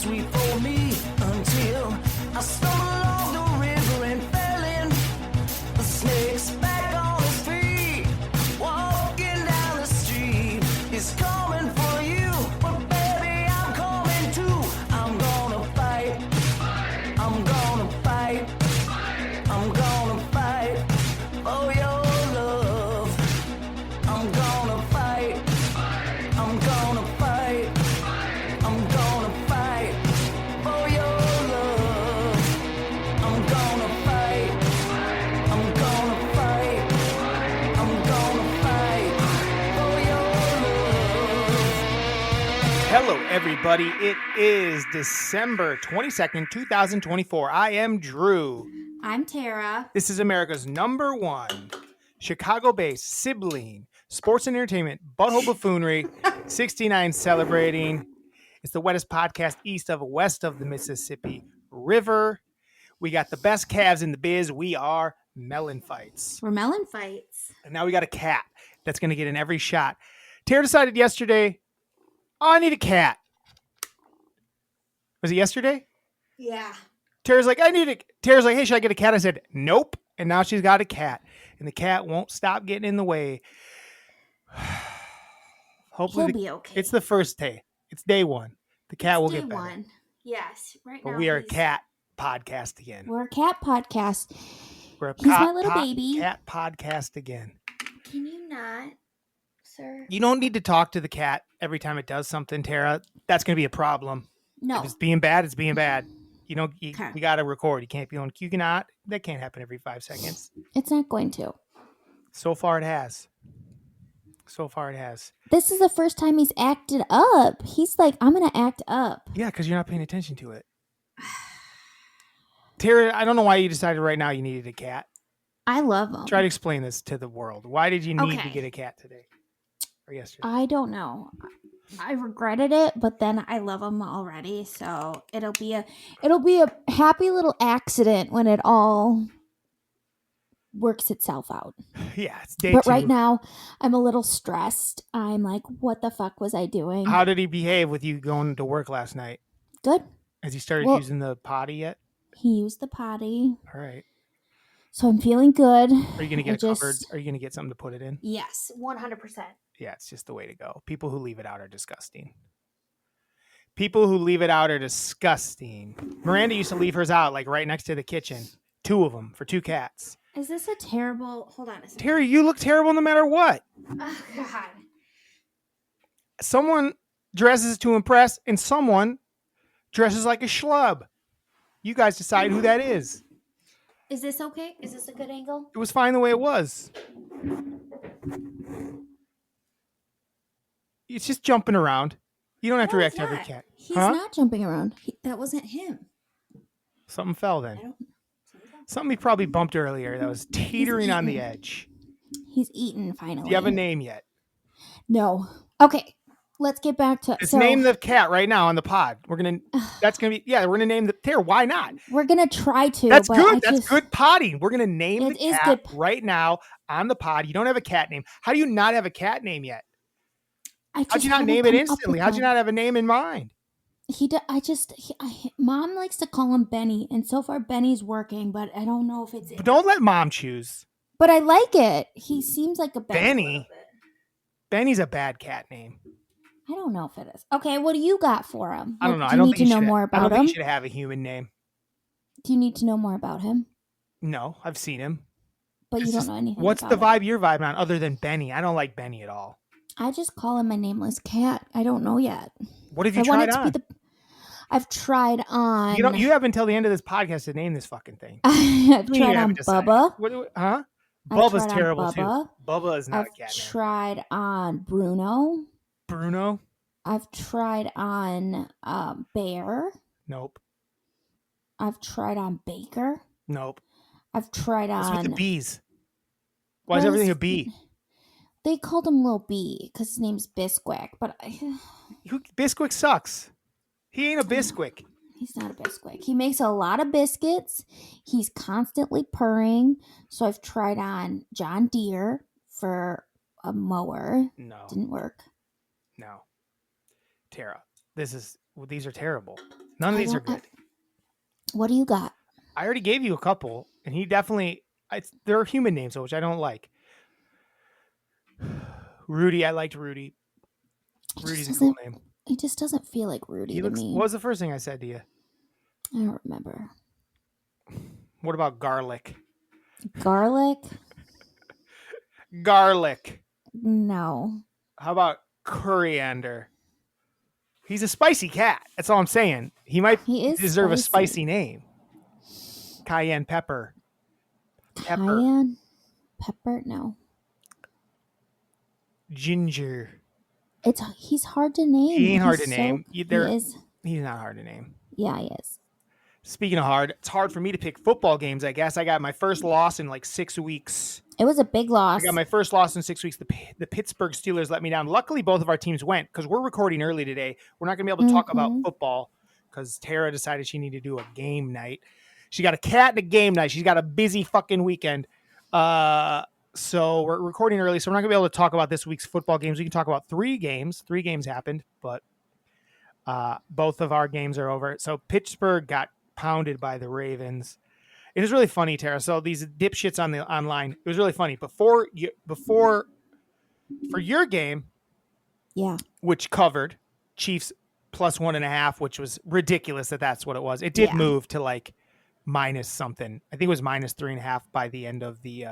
sweet for me until I stumbled along the river and fell in. The snake's back on his feet, walking down the street. He's coming for you, but baby, I'm coming too. I'm gonna fight. I'm gonna fight. I'm gonna fight for your love. I'm gonna fight. I'm gonna fight. I'm gonna fight for your love. I'm gonna fight. I'm gonna fight. I'm gonna fight for your love. Hello, everybody. It is December 22nd, 2024. I am Drew. I'm Tara. This is America's number one Chicago-based sibling sports and entertainment butthole buffoonery 69 celebrating. It's the wettest podcast west of the Mississippi River. We got the best calves in the biz. We are MELLONfights. We're MELLONfights. And now we got a cat that's going to get in every shot. Tara decided yesterday, I need a cat. Was it yesterday? Yeah. Tara's like, Tara's like, hey, should I get a cat? I said, nope. And now she's got a cat. And the cat won't stop getting in the way. Hopefully He'll be okay. It's the first day. It's day one. The cat will get Day better. one. Yes. Right But now. we are a cat podcast again. We're a cat podcast. We're a He's my little baby. cat podcast again. Can you not, sir? You don't need to talk to the cat every time it does something, Tara. That's going to be a problem. No. If it's being bad, it's being bad. You know, you Okay. got to record. You can't be on. You cannot. That can't happen every 5 seconds. It's not going to. So far, it has. So far, it has. This is the first time he's acted up. He's like, I'm going to act up. Yeah, because you're not paying attention to it. Tara, I don't know why you decided right now you needed a cat. I love him. Try to explain this to the world. Why did you need to Okay. get a cat today or yesterday? I don't know. I regretted it, but then I love him already. So it'll be a happy little accident when it all works itself out. Yeah, it's day But 2. right now, I'm a little stressed. I'm like, what the fuck was I doing? How did he behave with you going to work last night? Good. Has he started Well- using the potty yet? He used the potty. All right. So I'm feeling good. Are you gonna get I it covered? Are you gonna get something to put it in? Yes, 100%. Yeah, it's just the way to go. People who leave it out are disgusting. People who leave it out are disgusting. Miranda used to leave hers out, like right next to the kitchen. 2 of them for 2 cats. Is this a terrible... Hold on a second. Terry, you look terrible no matter what. Oh, God. Someone dresses to impress, and someone dresses like a schlub. You guys decide who that is. Is this okay? Is this a good angle? It was fine the way it was. It's just jumping around. You don't have to No, react it's to every not. cat. He's Huh? not jumping around. That wasn't him. Something fell I then. don't... Something he probably bumped earlier that was teetering on the edge. He's eaten, finally. Do you have a name yet? No. Okay. Let's get back to... Let's name the cat right now on the pod. We're gonna we're gonna name the Tara. Why not? We're going to try to. That's but good. I That's just- good potting. We're gonna name It the is cat good. right now on the pod. You don't have a cat name. How do you not have a cat name yet? How'd you not name it instantly? How'd you not have a name in mind? Mom likes to call him Benny, and so far Benny's working, but I don't know if it's... But don't let mom choose. But I like it. He seems like a Benny. Benny? A little bit. Benny's a bad cat name. I don't know if it is. Okay, what do you got for him? I don't know. Do I you don't need think to you know should more I about don't think him? you should have a human name. Do you need to know more about him? No, I've seen him. But you It's don't just- know anything What's about the him. vibe you're vibing on other than Benny? I don't like Benny at all. I just call him my nameless cat. I don't know yet. What have you I want tried it to on? be I've tried on... You have until the end of this podcast to name this fucking thing. I've You tried haven't on decided. Bubba. Huh? I've Bubba's tried on terrible too. Bubba. Bubba is not I've a cat name. tried on Bruno. Bruno? I've tried on Bear. Nope. I've tried on Baker. Nope. I've tried What's with on... the bees? Why is Well, everything a he's- bee? They called him Lil B because his name's Bisquick, but Bisquick sucks. He ain't a Bisquick. he's not a Bisquick. He makes a lot of biscuits. He's constantly purring. So I've tried on John Deere for a mower. No. Didn't work. No. Tara, these are terrible. None of these are good. What do you got? I already gave you a couple, and he definitely. There are human names, which I don't like. Rudy, I liked Rudy. Rudy's a cool name. It just doesn't feel like Rudy to me. What was the first thing I said to you? I don't remember. What about garlic? Garlic? Garlic. No. How about coriander? He's a spicy cat. That's all I'm saying. He might deserve a spicy name. Cayenne pepper. Cayenne pepper? No. Ginger. He's hard to name. He ain't hard to name. He is. He's not hard to name. Yeah, he is. Speaking of hard, it's hard for me to pick football games, I guess. I got my first loss in like 6 weeks. It was a big loss. I got my first loss in 6 weeks. The Pittsburgh Steelers let me down. Luckily, both of our teams went because we're recording early today. We're not going to be able to talk about football because Tara decided she needed to do a game night. She got a cat and a game night. She's got a busy fucking weekend. So we're recording early, so we're not going to be able to talk about this week's football games. We can talk about 3 games. 3 games happened, but both of our games are over. So Pittsburgh got pounded by the Ravens. It was really funny, Tara. So these dipshits online, it was really funny. For your game, yeah, which covered Chiefs plus 1.5, which was ridiculous that's what it was. It did move to like minus something. I think it was minus 3.5 by the end of the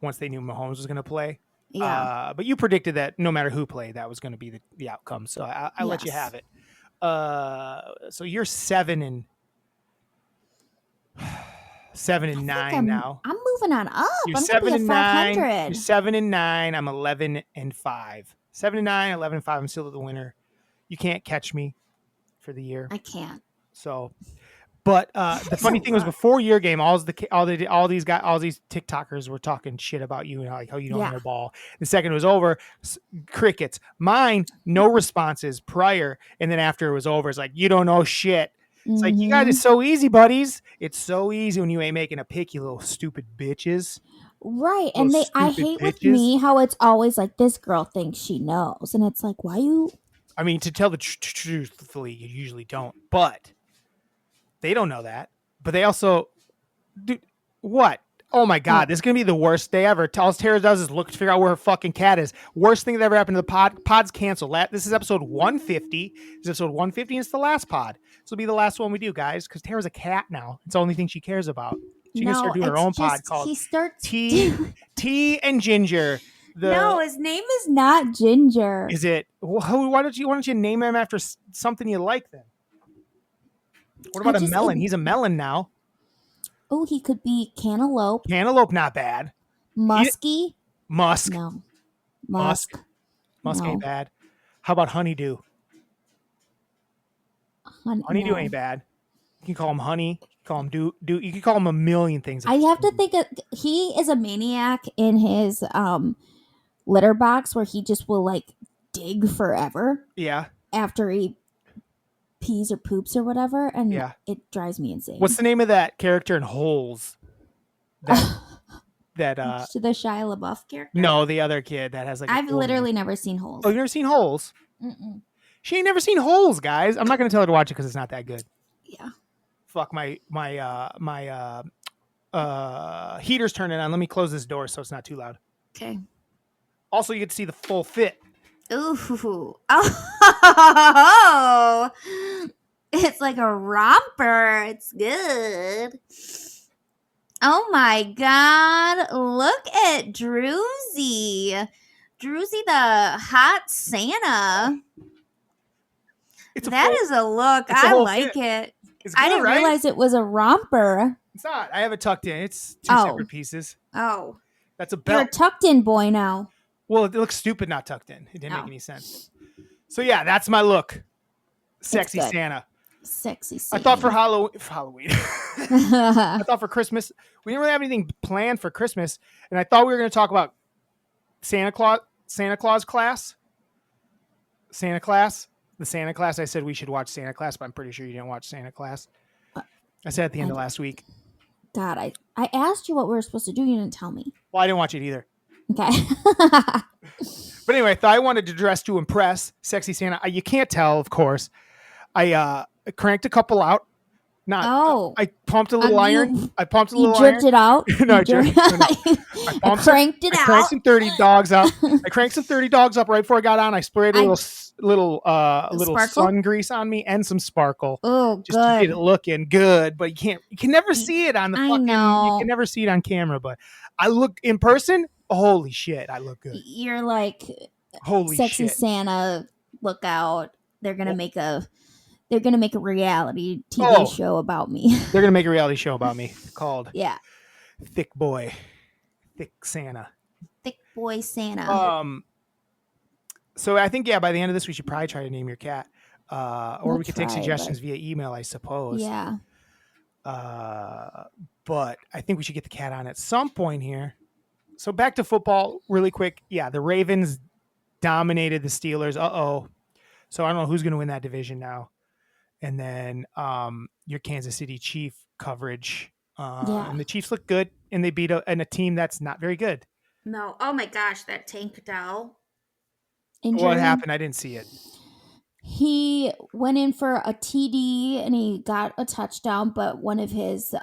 once they knew Mahomes was going to play. Yeah. But you predicted that no matter who played, that was going to be the outcome. So I let you have it. So you're 7-9 now. I'm moving on up. You're I'm 7-9. 500. You're 7-9. I'm 11-5. 7-9, 11-5. I'm still the winner. You can't catch me for the year. I can't. So, but the funny thing was before your game, all these TikTokers were talking shit about you and like how you don't know ball. The second it was over, crickets. Mine, no responses prior, and then after it was over, it's like you don't know shit. It's like, you guys, it's so easy, buddies. It's so easy when you ain't making a pick, you little stupid bitches. Right. And I hate with me how it's always like, this girl thinks she knows. And it's like, why you? I mean, to tell the truthfully, you usually don't. But they don't know that. But they also, dude, what? Oh my God, this is going to be the worst day ever. All Tara does is look to figure out where her fucking cat is. Worst thing that ever happened to the pod. Pod's canceled. This is episode 150. This is episode 150 and it's the last pod. This will be the last one we do, guys, because Tara's a cat now. It's the only thing she cares about. She can start doing her own pod called Tea and Ginger. No, his name is not Ginger. Is it? Why don't you name him after something you like then? What about a melon? He's a melon now. Oh, he could be cantaloupe. Cantaloupe, not bad. Musky? Musk. No. Musk ain't bad. How about honeydew? Honeydew ain't bad. You can call him honey. You can call him do. You can call him a million things. I have to think he is a maniac in his litter box where he just will like dig forever. Yeah. After he pees or poops or whatever, and it drives me insane. What's the name of that character in Holes? The Shia LaBeouf character? No, the other kid that has like. I've literally never seen Holes. Oh, you've never seen Holes? Mm-mm. She ain't never seen Holes, guys. I'm not going to tell her to watch it because it's not that good. Yeah. Fuck my heater's turning on. Let me close this door so it's not too loud. Okay. Also, you get to see the full fit. Ooh. Oh. It's like a romper. It's good. Oh my God. Look at Druzy. Druzy the hot Santa. That is a look. I like it. I didn't realize it was a romper. It's not. I have it tucked in. It's 2 separate pieces. Oh. That's a belt. You're a tucked in boy now. Well, it looks stupid not tucked in. It didn't make any sense. So yeah, that's my look. Sexy Santa. Sexy Santa. I thought for Halloween. I thought for Christmas. We didn't really have anything planned for Christmas. And I thought we were going to talk about Santa Claus class. Santa class. The Santa class. I said we should watch Santa class, but I'm pretty sure you didn't watch Santa class. I said at the end of last week. God, I asked you what we were supposed to do. You didn't tell me. Well, I didn't watch it either. Okay. But anyway, I thought I wanted to dress to impress. Sexy Santa. You can't tell, of course. I cranked a couple out. Oh. I pumped a little iron. I pumped a You little jerked iron. it out? No, I You jerked- I I cranked it I out. cranked some 30 dogs up. I cranked some 30 dogs up right before I got on. I sprayed a little Sparkle? sun grease on me and some sparkle. Oh, Just to get good. it looking good, but you can never see it on the I fucking. know. You can never see it on camera, but I look in person. Holy shit, I look good. You're like Holy sexy shit. Santa. Look out! They're gonna make a reality TV Oh. show about me. They're gonna make a reality show about me called Yeah, Thick Santa. thick boy Santa. So I think by the end of this we should probably try to name your cat, or We'll we could take try, suggestions via email, I suppose. Yeah. But I think we should get the cat on at some point here. So back to football really quick. Yeah, the Ravens dominated the Steelers. So I don't know who's going to win that division now. And then your Kansas City Chief coverage. And the Chiefs look good, and they beat a team that's not very good. No. Oh my gosh, that Tank Dell injury. What happened? I didn't see it. He went in for a TD and he got a touchdown, but one of his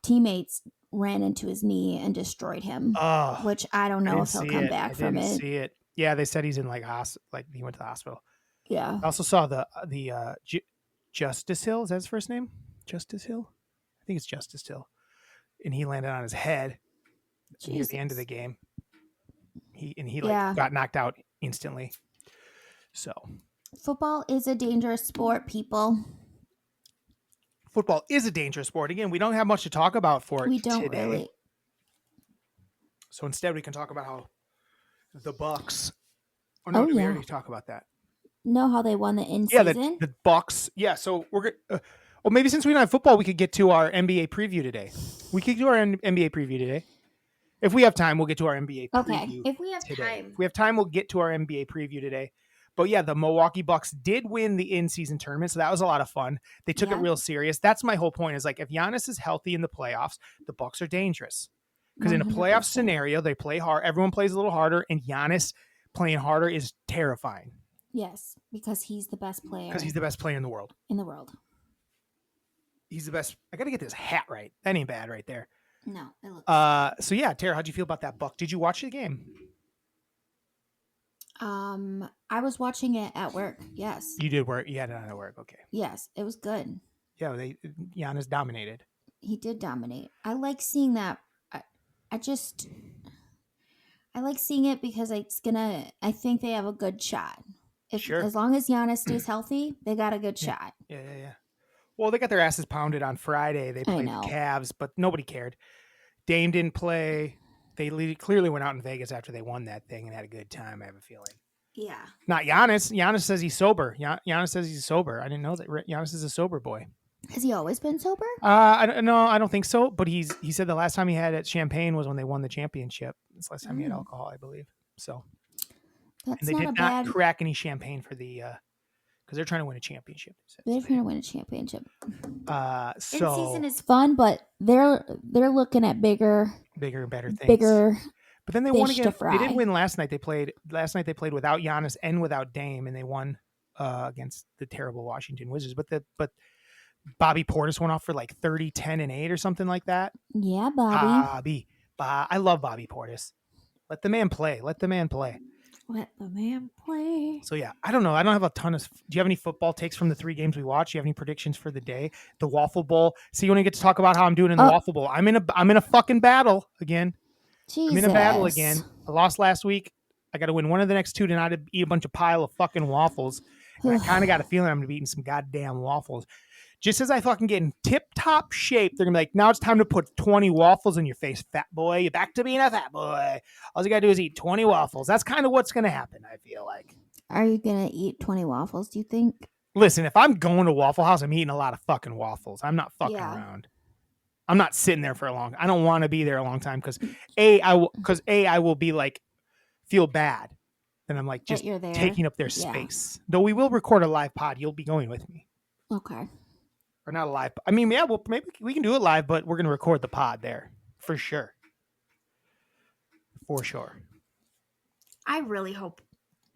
teammates ran into his knee and destroyed him. Which I don't know if he'll come back from it. I didn't see it. Yeah, they said he's in he went to the hospital. Yeah. I also saw the Justice Hill. Is that his first name? Justice Hill? I think it's Justice Hill. And he landed on his head near the end of the game. He got knocked out instantly. So football is a dangerous sport, people. Football is a dangerous sport. Again, we don't have much to talk about for it We don't today. really. So instead we can talk about how the Bucs. We already talk about that. Know how they won the in-season? The Bucs. Yeah, so we're well, maybe since we don't have football, we could get to our NBA preview today. We could do our NBA preview today. If we have time, we'll get to our NBA preview. Okay, if we have today. time. If we have time, we'll get to our NBA preview today. But yeah, the Milwaukee Bucs did win the in-season tournament, so that was a lot of fun. They took it real serious. That's my whole point, is if Giannis is healthy in the playoffs, the Bucs are dangerous. Because in a playoff scenario, they play hard. Everyone plays a little harder, and Giannis playing harder is terrifying. Yes, because he's the best player. Because he's the best player in the world. He's the best. I got to get this hat right. That ain't bad right there. No, it looks. So yeah, Tara, how'd you feel about that Buck? Did you watch the game? I was watching it at work. Yes. You did work. You had it on at work. Okay. Yes, it was good. Yeah, Giannis dominated. He did dominate. I like seeing that. I like seeing it because I think they have a good shot. As long as Giannis stays healthy, they got a good shot. Yeah. Well, they got their asses pounded on Friday. They played the Cavs, but nobody cared. Dame didn't play. They clearly went out in Vegas after they won that thing and had a good time, I have a feeling. Yeah. Not Giannis. Giannis says he's sober. Giannis says he's sober. I didn't know that. Giannis is a sober boy. Has he always been sober? I don't think so. But he said the last time he had at champagne was when they won the championship. It's the last time he had alcohol, I believe. So, and they did not crack any champagne for the because they're trying to win a championship. They're trying to win a championship. So in-season is fun, but they're looking at bigger and better things. But then they won again. They did win last night. They played without Giannis and without Dame, and they won against the terrible Washington Wizards. But Bobby Portis went off for 30, 10, and 8 or something like that. Yeah, Bobby. I love Bobby Portis. Let the man play. So yeah, I don't know. I don't have a ton of. Do you have any football takes from the 3 games we watched? Do you have any predictions for the day? The Waffle Bowl. See, when I get to talk about how I'm doing in the Waffle Bowl, I'm in a fucking battle again. Jesus. I'm in a battle again. I lost last week. I got to win one of the next 2 to not eat a bunch of pile of fucking waffles. And I kind of got a feeling I'm going to be eating some goddamn waffles. Just as I fucking get in tip-top shape, they're going to be like, now it's time to put 20 waffles in your face, fat boy. You're back to being a fat boy. All you got to do is eat 20 waffles. That's kind of what's going to happen, I feel like. Are you going to eat 20 waffles, do you think? Listen, if I'm going to Waffle House, I'm eating a lot of fucking waffles. I'm not fucking around. I'm not sitting there for a long time. I don't want to be there a long time because I will be feel bad. And I'm just taking up their space. Though we will record a live pod. You'll be going with me. Okay. Or not a live. I mean, yeah, well, maybe we can do it live, but we're going to record the pod there for sure. For sure. I really hope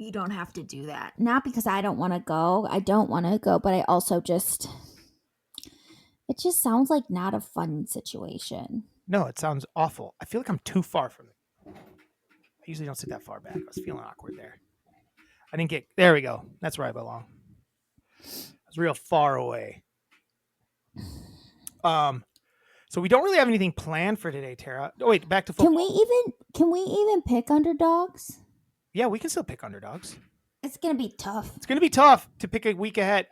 you don't have to do that. Not because I don't want to go. I don't want to go, but I also just it just sounds like not a fun situation. No, it sounds awful. I feel like I'm too far from it. I usually don't sit that far back. I was feeling awkward there. I didn't get. There we go. That's where I belong. I was real far away. So we don't really have anything planned for today, Tara. Oh wait, back to football. Can we even pick underdogs? Yeah, we can still pick underdogs. It's gonna be tough. It's gonna be tough to pick a week ahead.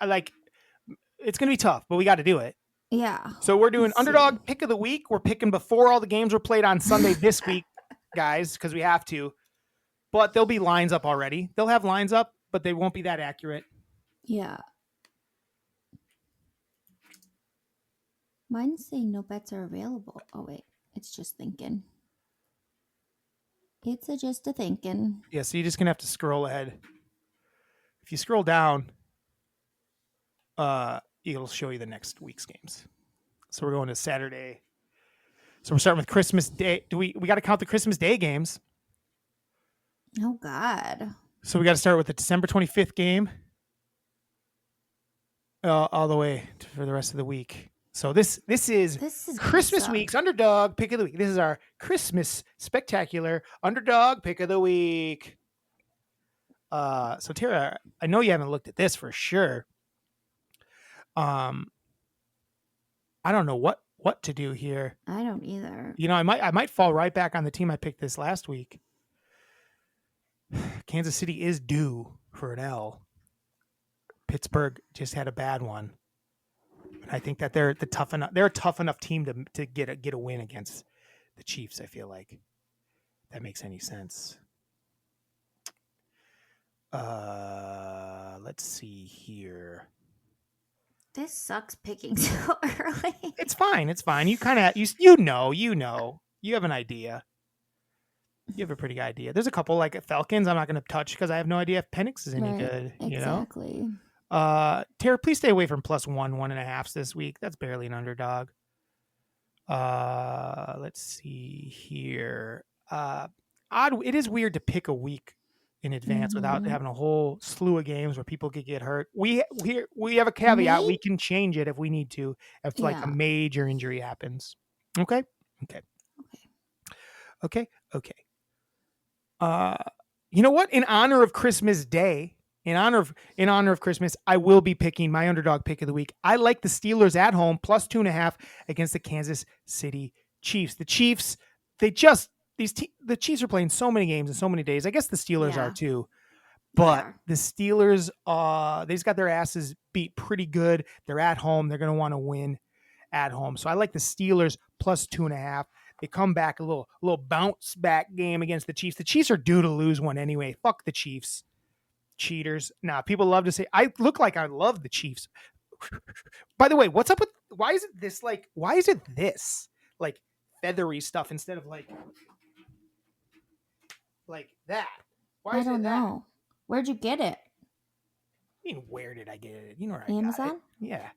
It's gonna be tough, but we got to do it. Yeah. So we're doing Let's underdog see. pick of the week. We're picking before all the games were played on Sunday this week, guys, because we have to. But there'll be lines up already. They'll have lines up, but they won't be that accurate. Yeah. Mine's saying no bets are available. Oh wait, it's just thinking. It's just a thinking. Yeah, so you're just gonna have to scroll ahead. If you scroll down, it'll show you the next week's games. So we're going to Saturday. So we're starting with Christmas Day. We got to count the Christmas Day games? Oh God. So we got to start with the December 25th game, all the way for the rest of the week. So this is Christmas gonna week's underdog pick of the week. This is our Christmas spectacular underdog pick of the week. So Tara, I know you haven't looked at this for sure. I don't know what to do here. I don't either. You know, I might fall right back on the team I picked this last week. Kansas City is due for an L. Pittsburgh just had a bad one. And I think that they're a tough enough team to get a win against the Chiefs, I feel like. If that makes any sense. Let's see here. This sucks picking so early. It's fine. You kind of you know. You have an idea. You have a pretty good idea. There's a couple like Falcons I'm not going to touch because I have no idea if Penix is any good. Exactly. You know? Tara, please stay away from +1, 1.5 this week. That's barely an underdog. Let's see here. It is weird to pick a week in advance without having a whole slew of games where people could get hurt. We have a caveat. We can change it if we need to, if like a major injury happens. Okay. You know what? In honor of Christmas Day, in honor of Christmas, I will be picking my underdog pick of the week. I like the Steelers at home +2.5 against the Kansas City Chiefs. The Chiefs, the Chiefs are playing so many games in so many days. I guess the Steelers are too. But the Steelers, they just got their asses beat pretty good. They're at home. They're going to want to win at home. So I like the Steelers +2.5. They come back a little bounce back game against the Chiefs. The Chiefs are due to lose one anyway. Fuck the Chiefs. Cheaters. Nah, people love to say, I look like I love the Chiefs. By the way, what's up with, why is it this like feathery stuff instead of like that? Why I is don't it that? know. Where'd you get it? I mean, where did I get it? You know where I Amazon? got it. Yeah.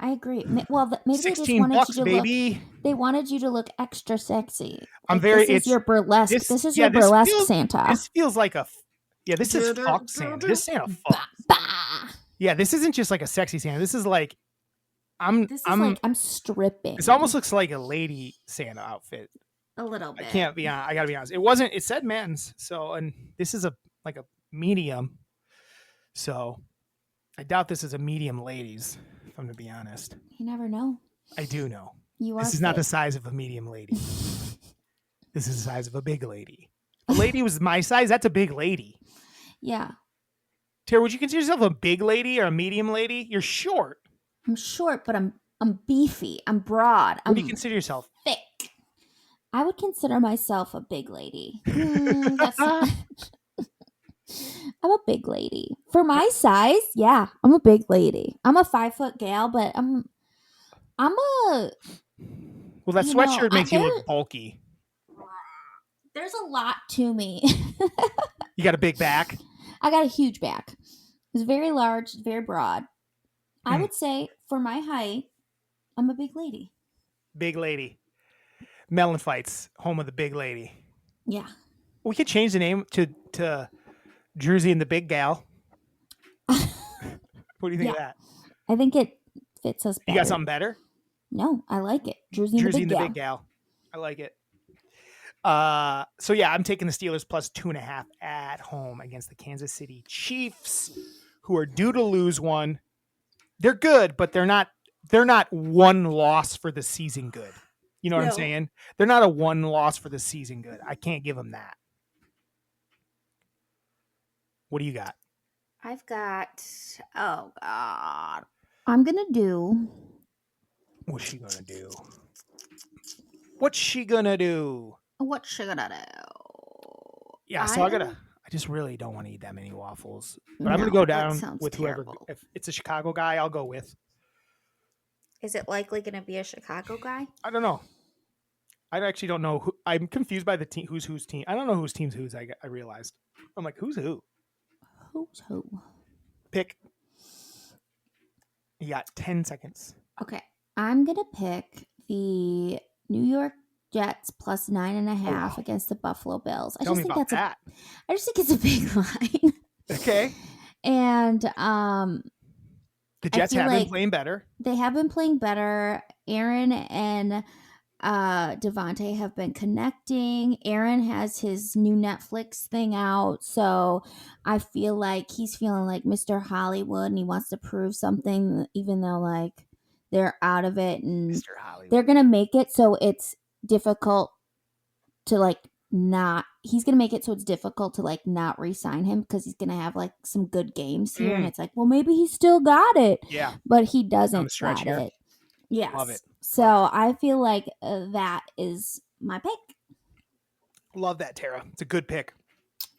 I agree. Well, maybe they just $16, wanted you to baby. look. They wanted you to look extra sexy. This is your burlesque. This is your burlesque Santa. This feels like this is fuck Santa. This Santa fuck. Yeah, this isn't just like a sexy Santa. This is like I'm stripping. This almost looks like a lady Santa outfit. A little bit. I can't be honest. I gotta be honest. It said men's. So, and this is a medium. So I doubt this is a medium ladies, if I'm to be honest. You never know. I do know. This is not the size of a medium lady. This is the size of a big lady. If a lady was my size, that's a big lady. Yeah. Tara, would you consider yourself a big lady or a medium lady? You're short. I'm short, but I'm beefy. I'm broad. What do you consider yourself? Thick. I would consider myself a big lady. I'm a big lady. For my size, yeah, I'm a big lady. I'm a 5-foot gal, but I'm a... Well, that sweatshirt makes you look bulky. There's a lot to me. You got a big back? I got a huge back. It's very large, very broad. I would say, for my height, I'm a big lady. Big lady. MELLONfights, home of the big lady. Yeah. We could change the name to Jersey and the big gal. What do you think of that? I think it fits us better. You got something better? No, I like it. Jersey and the big gal. I like it. So yeah, I'm taking the Steelers plus 2.5 at home against the Kansas City Chiefs, who are due to lose one. They're good, but they're not one loss for the season good. You know what I'm saying? They're not a one loss for the season good. I can't give them that. What do you got? I've got, oh God. I'm going to do. What's she going to do? What's she going to do? What's she going to do? Yeah, so I just really don't want to eat that many waffles. But I'm going to go down with whoever. If it's a Chicago guy, I'll go with. Is it likely going to be a Chicago guy? I don't know. I actually don't know. I'm confused by the team. Who's team? I don't know whose team's whose. I realized. I'm like, who's who? Who's who? Pick. You got 10 seconds. Okay. I'm going to pick the New York Jets plus 9.5 against the Buffalo Bills. I just think I just think it's a big line. Okay. And the Jets have been playing better. They have been playing better. Aaron and Devontae have been connecting. Aaron has his new Netflix thing out, so I feel like he's feeling like Mr. Hollywood, and he wants to prove something, even though like they're out of it, and they're gonna make it so it's difficult to like not. He's gonna make it so it's difficult to like not re-sign him because he's gonna have like some good games here, and it's like, well, maybe he still got it, but he doesn't got it. Yes. Love it. So I feel like that is my pick. Love that, Tara. It's a good pick.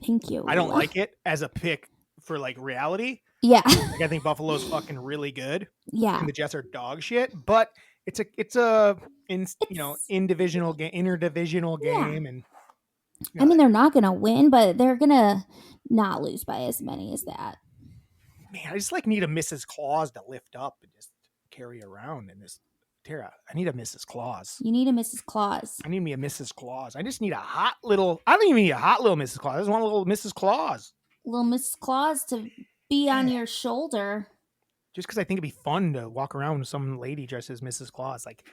Thank you. I don't like it as a pick for like reality. Yeah. Like I think Buffalo's fucking really good. Yeah. And the Jets are dog shit, but it's a interdivisional game, and I mean they're not gonna win, but they're gonna not lose by as many as that. Man, I just like need a Mrs. Claus to lift up and just carry around in this. Tara, I need a Mrs. Claus. You need a Mrs. Claus. I need me a Mrs. Claus. I just need a hot little. I don't even need a hot little Mrs. Claus. I just want a little Mrs. Claus. Little Mrs. Claus to be on your shoulder. Just because I think it'd be fun to walk around with some lady dressed as Mrs. Claus. Like,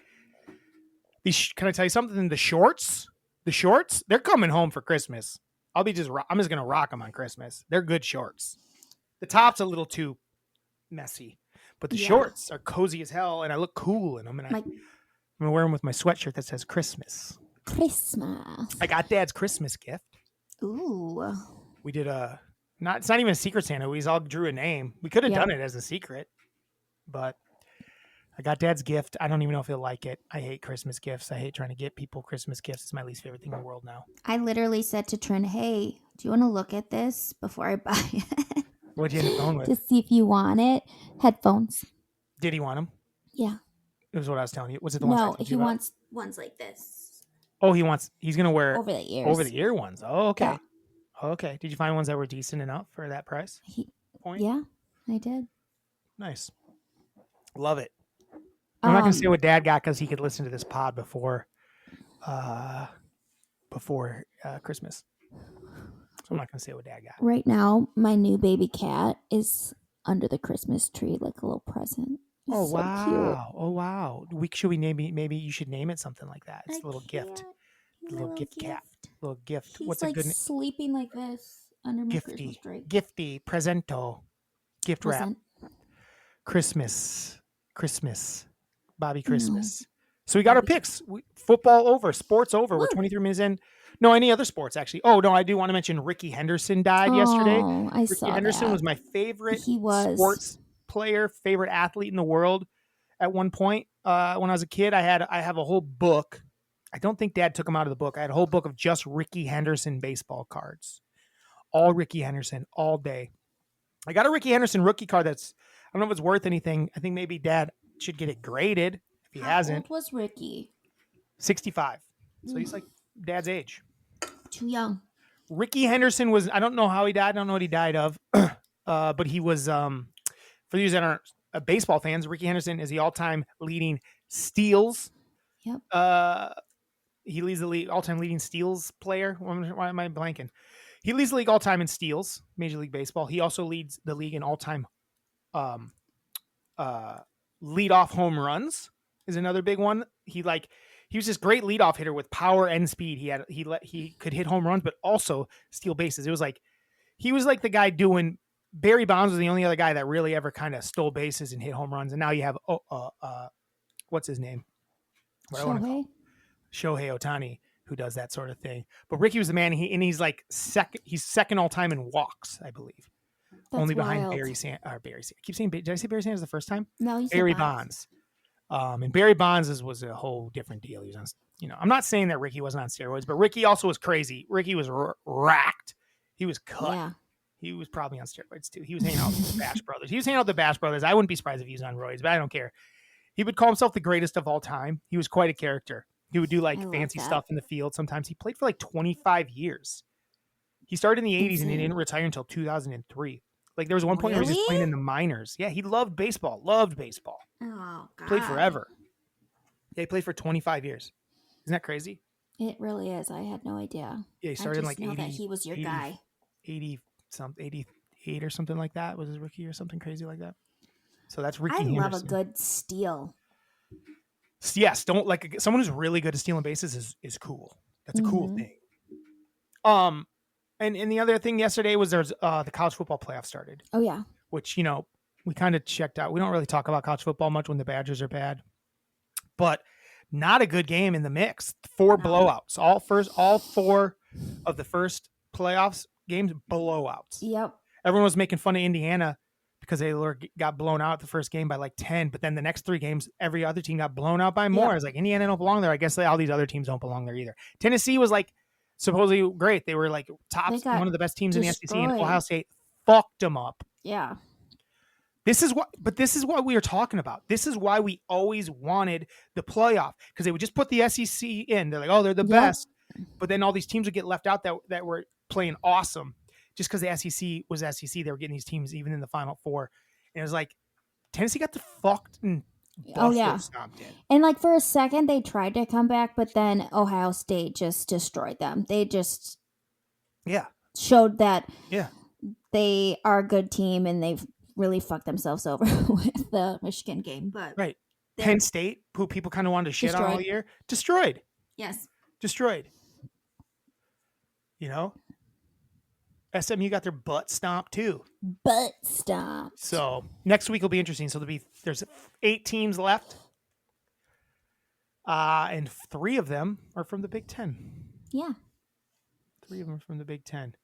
can I tell you something? The shorts, they're coming home for Christmas. I'm just gonna rock them on Christmas. They're good shorts. The top's a little too messy. But the shorts are cozy as hell, and I look cool in them. And I'm gonna wear them with my sweatshirt that says Christmas. Christmas. I got Dad's Christmas gift. Ooh. We did it's not even a secret Santa. We all drew a name. We could have done it as a secret, but I got Dad's gift. I don't even know if he'll like it. I hate Christmas gifts. I hate trying to get people Christmas gifts. It's my least favorite thing in the world now. I literally said to Trin, "Hey, do you want to look at this before I buy it?" What'd you end up going with? To see if you want it. Headphones. Did he want them? Yeah. It was what I was telling you. Was it the ones? No, he wants ones like this. Oh, he's going to wear over the ears. Over the ear ones. Oh, okay. Yeah. Okay. Did you find ones that were decent enough for that price? Yeah, I did. Nice. Love it. I'm not going to say what Dad got because he could listen to this pod before Christmas. So I'm not going to say what Dad got. Right now, my new baby cat is under the Christmas tree like a little present. It's oh, so wow. Cute. Oh, wow. Should we maybe you should name it something like that. It's a little gift. A little gift cat. Little gift. He's What's like a good name? Sleeping like this under my Christmas tree. Gifty. Presento. Gift wrap. Christmas. Bobby Christmas. No. So we got our picks. Football over. Sports over. Woo. We're 23 minutes in. No, any other sports, actually. Oh, no, I do want to mention Ricky Henderson died yesterday. Ricky Henderson was my favorite sports player, favorite athlete in the world at one point. When I was a kid, I have a whole book. I don't think Dad took them out of the book. I had a whole book of just Ricky Henderson baseball cards. All Ricky Henderson, all day. I got a Ricky Henderson rookie card I don't know if it's worth anything. I think maybe Dad should get it graded if he hasn't. How old was Ricky? 65. So he's like Dad's age. Too young. Ricky Henderson was, I don't know how he died. I don't know what he died of. But he was, for those that aren't baseball fans, Ricky Henderson is the all-time leading steals. Yep. He leads the all-time leading steals player. Why am I blanking? He leads the league all time in steals, Major League Baseball. He also leads the league in all time leadoff home runs is another big one. He was this great leadoff hitter with power and speed. He could hit home runs, but also steal bases. It was like he was like the guy doing. Barry Bonds was the only other guy that really ever kind of stole bases and hit home runs. And now you have what's his name? Shohei Ohtani, who does that sort of thing. But Ricky was the man, and he's like second. He's second all time in walks, I believe. That's only wild. behind Barry Sanders. I keep saying, did I say Barry Sanders the first time? No, you said Barry Bonds. And Barry Bonds was a whole different deal. He was on, I'm not saying that Ricky wasn't on steroids, but Ricky also was crazy. Ricky was racked. He was cut. Yeah. He was probably on steroids too. He was hanging out with the Bash Brothers. He was hanging out with the Bash Brothers. I wouldn't be surprised if he was on roids, but I don't care. He would call himself the greatest of all time. He was quite a character. He would do like fancy stuff in the field. Sometimes he played for like 25 years. He started in the 80s and he didn't retire until 2003. Like there was one point where he was just playing in the minors. Yeah, he loved baseball. Oh, God. Played forever. Yeah, he played for 25 years. Isn't that crazy? It really is. I had no idea. Yeah, he started in like 80. That he was your guy. 88 or something like that was his rookie or something crazy like that. So that's Ricky I Henderson. love a good steal. Yes, don't like someone who's really good at stealing bases is cool. That's a cool thing. And the other thing yesterday was there's the college football playoff started. Oh yeah. Which, we kind of checked out. We don't really talk about college football much when the Badgers are bad. But not a good game in the mix. 4 blowouts. All 4 of the first playoffs games blowouts. Yep. Everyone was making fun of Indiana because they got blown out the first game by like 10, but then the next 3 games, every other team got blown out by more. It's like Indiana don't belong there. I guess all these other teams don't belong there either. Tennessee was like supposedly great. They were like one of the best teams in the SEC, and Ohio State fucked them up. Yeah. This is what we are talking about. This is why we always wanted the playoff, because they would just put the SEC in. They're like, oh, they're the best. But then all these teams would get left out that were playing awesome. Just because the SEC was SEC, they were getting these teams even in the Final Four. And it was like, Tennessee got the fucked and stomped in. And like for a second, they tried to come back, but then Ohio State just destroyed them. They just showed that they are a good team, and they've really fucked themselves over with the Michigan game. But right. Penn State, who people kind of wanted to shit on all year, destroyed. Yes. Destroyed. SMU got their butt stomped too. Butt stomped. So next week will be interesting. So there's 8 teams left, and 3 of them are from the Big Ten. Yeah, 3 of them are from the Big Ten.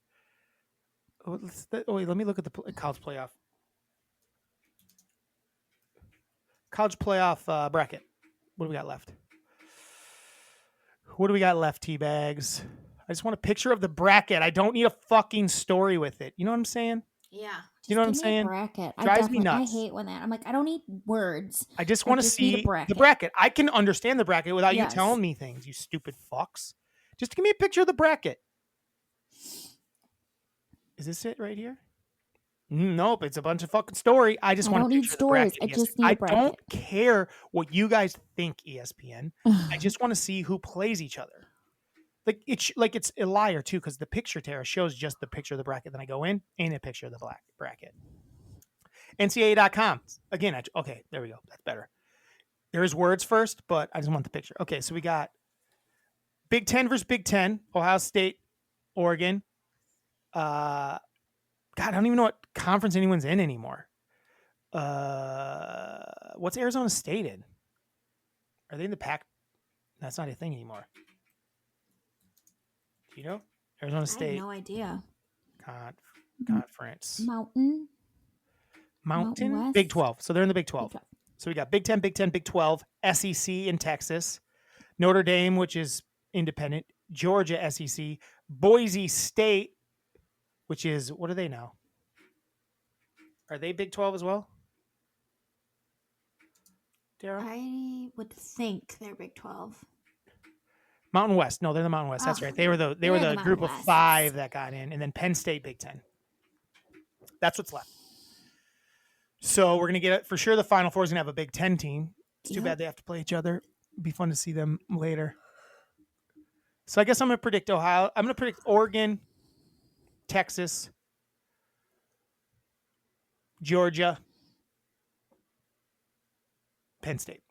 Wait, let me look at the college playoff. College playoff bracket. What do we got left? Teabags? I just want a picture of the bracket. I don't need a fucking story with it. You know what I'm saying? Yeah. You know what I'm saying? Bracket. Drives me nuts. I hate when that. I'm like, I don't need words. I just want to see the bracket. I can understand the bracket without you telling me things, you stupid fucks. Just give me a picture of the bracket. Is this it right here? Nope, it's a bunch of fucking story. I don't need stories. I just need a bracket. I don't care what you guys think, ESPN. I just want to see who plays each other. It's a liar too, because the picture, Tara, shows just the picture of the bracket. Then I go in, ain't a picture of the black bracket. NCAA.com. Again, okay, there we go. That's better. There's words first, but I just want the picture. Okay, so we got Big Ten versus Big Ten, Ohio State, Oregon. God, I don't even know what conference anyone's in anymore. What's Arizona State in? Are they in the Pac? That's not a thing anymore. Do you know? Arizona State. I have no idea. Conference. Mountain West? Big 12. So they're in the Big 12. So we got Big 10, Big 10, Big 12, SEC in Texas, Notre Dame, which is independent, Georgia SEC, Boise State, which is, what are they now? Are they Big 12 as well? Dara? I would think they're Big 12. Mountain West. No, they're the Mountain West. That's right. They were the group of 5 that got in, and then Penn State, Big 10. That's what's left. So we're gonna get it for sure. The Final Four is gonna have a Big 10 team. It's too bad they have to play each other. It'd be fun to see them later. So I guess I'm gonna predict Ohio. I'm gonna predict Oregon Texas, Georgia, Penn State.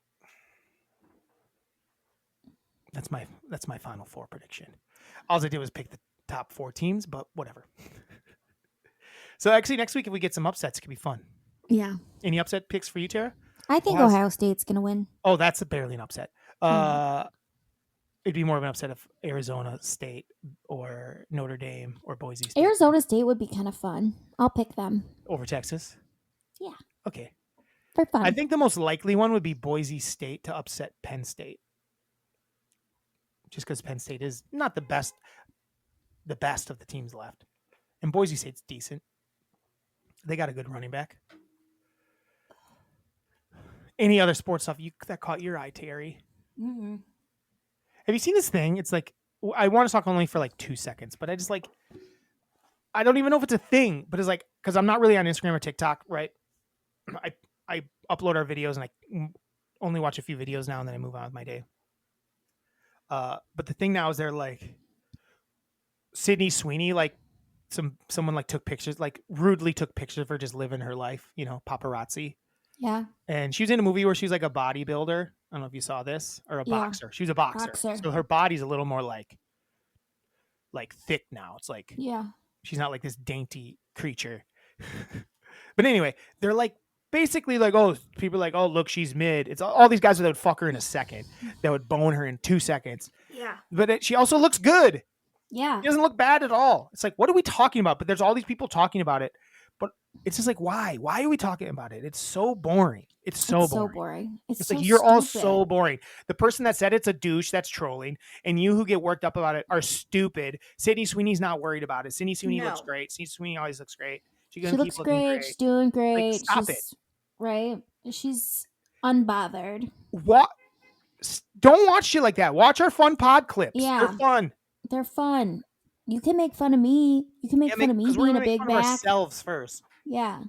That's my Final Four prediction. All I did was pick the top 4 teams, but whatever. So actually, next week if we get some upsets, it could be fun. Yeah. Any upset picks for you, Tara? I think Ohio State's going to win. Oh, that's barely an upset. It'd be more of an upset if Arizona State or Notre Dame or Boise State. Arizona State would be kind of fun. I'll pick them. Over Texas? Yeah. Okay. For fun. I think the most likely one would be Boise State to upset Penn State. Just because Penn State is not the best of the teams left. And Boise State's decent. They got a good running back. Any other sports stuff that caught your eye, Terry? Mm-hmm. Have you seen this thing? It's like, I want to talk only for like 2 seconds, but I just like, I don't even know if it's a thing, but it's like, because I'm not really on Instagram or TikTok, right? I upload our videos and I only watch a few videos now and then I move on with my day. But the thing now is they're like, Sydney Sweeney, like someone like took pictures, like rudely took pictures of her just living her life, you know, paparazzi. Yeah. And she was in a movie where she's like a bodybuilder. I don't know if you saw this, or a boxer. She was a boxer. So her body's a little more like thick now. It's like, yeah, she's not like this dainty creature. But anyway, they're like basically like, oh, people are like, oh, look, she's mid. It's all these guys that would fuck her in a second, that would bone her in 2 seconds. Yeah. But she also looks good. Yeah. She doesn't look bad at all. It's like, what are we talking about? But there's all these people talking about it. But it's just like, why? Why are we talking about it? It's so boring. It's so boring. It's so like, you're all stupid. so boring. The person that said it's a douche, that's trolling. And you who get worked up about it are stupid. Sydney Sweeney's not worried about it. Sydney Sweeney looks great. Sydney Sweeney always looks great. She looks great. She's doing great. Like, stop it. Right? She's unbothered. What? Don't watch shit like that. Watch our fun pod clips. Yeah. They're fun. They're fun. You can make fun of me. You can make fun of me being a big back. Ourselves first. Yeah.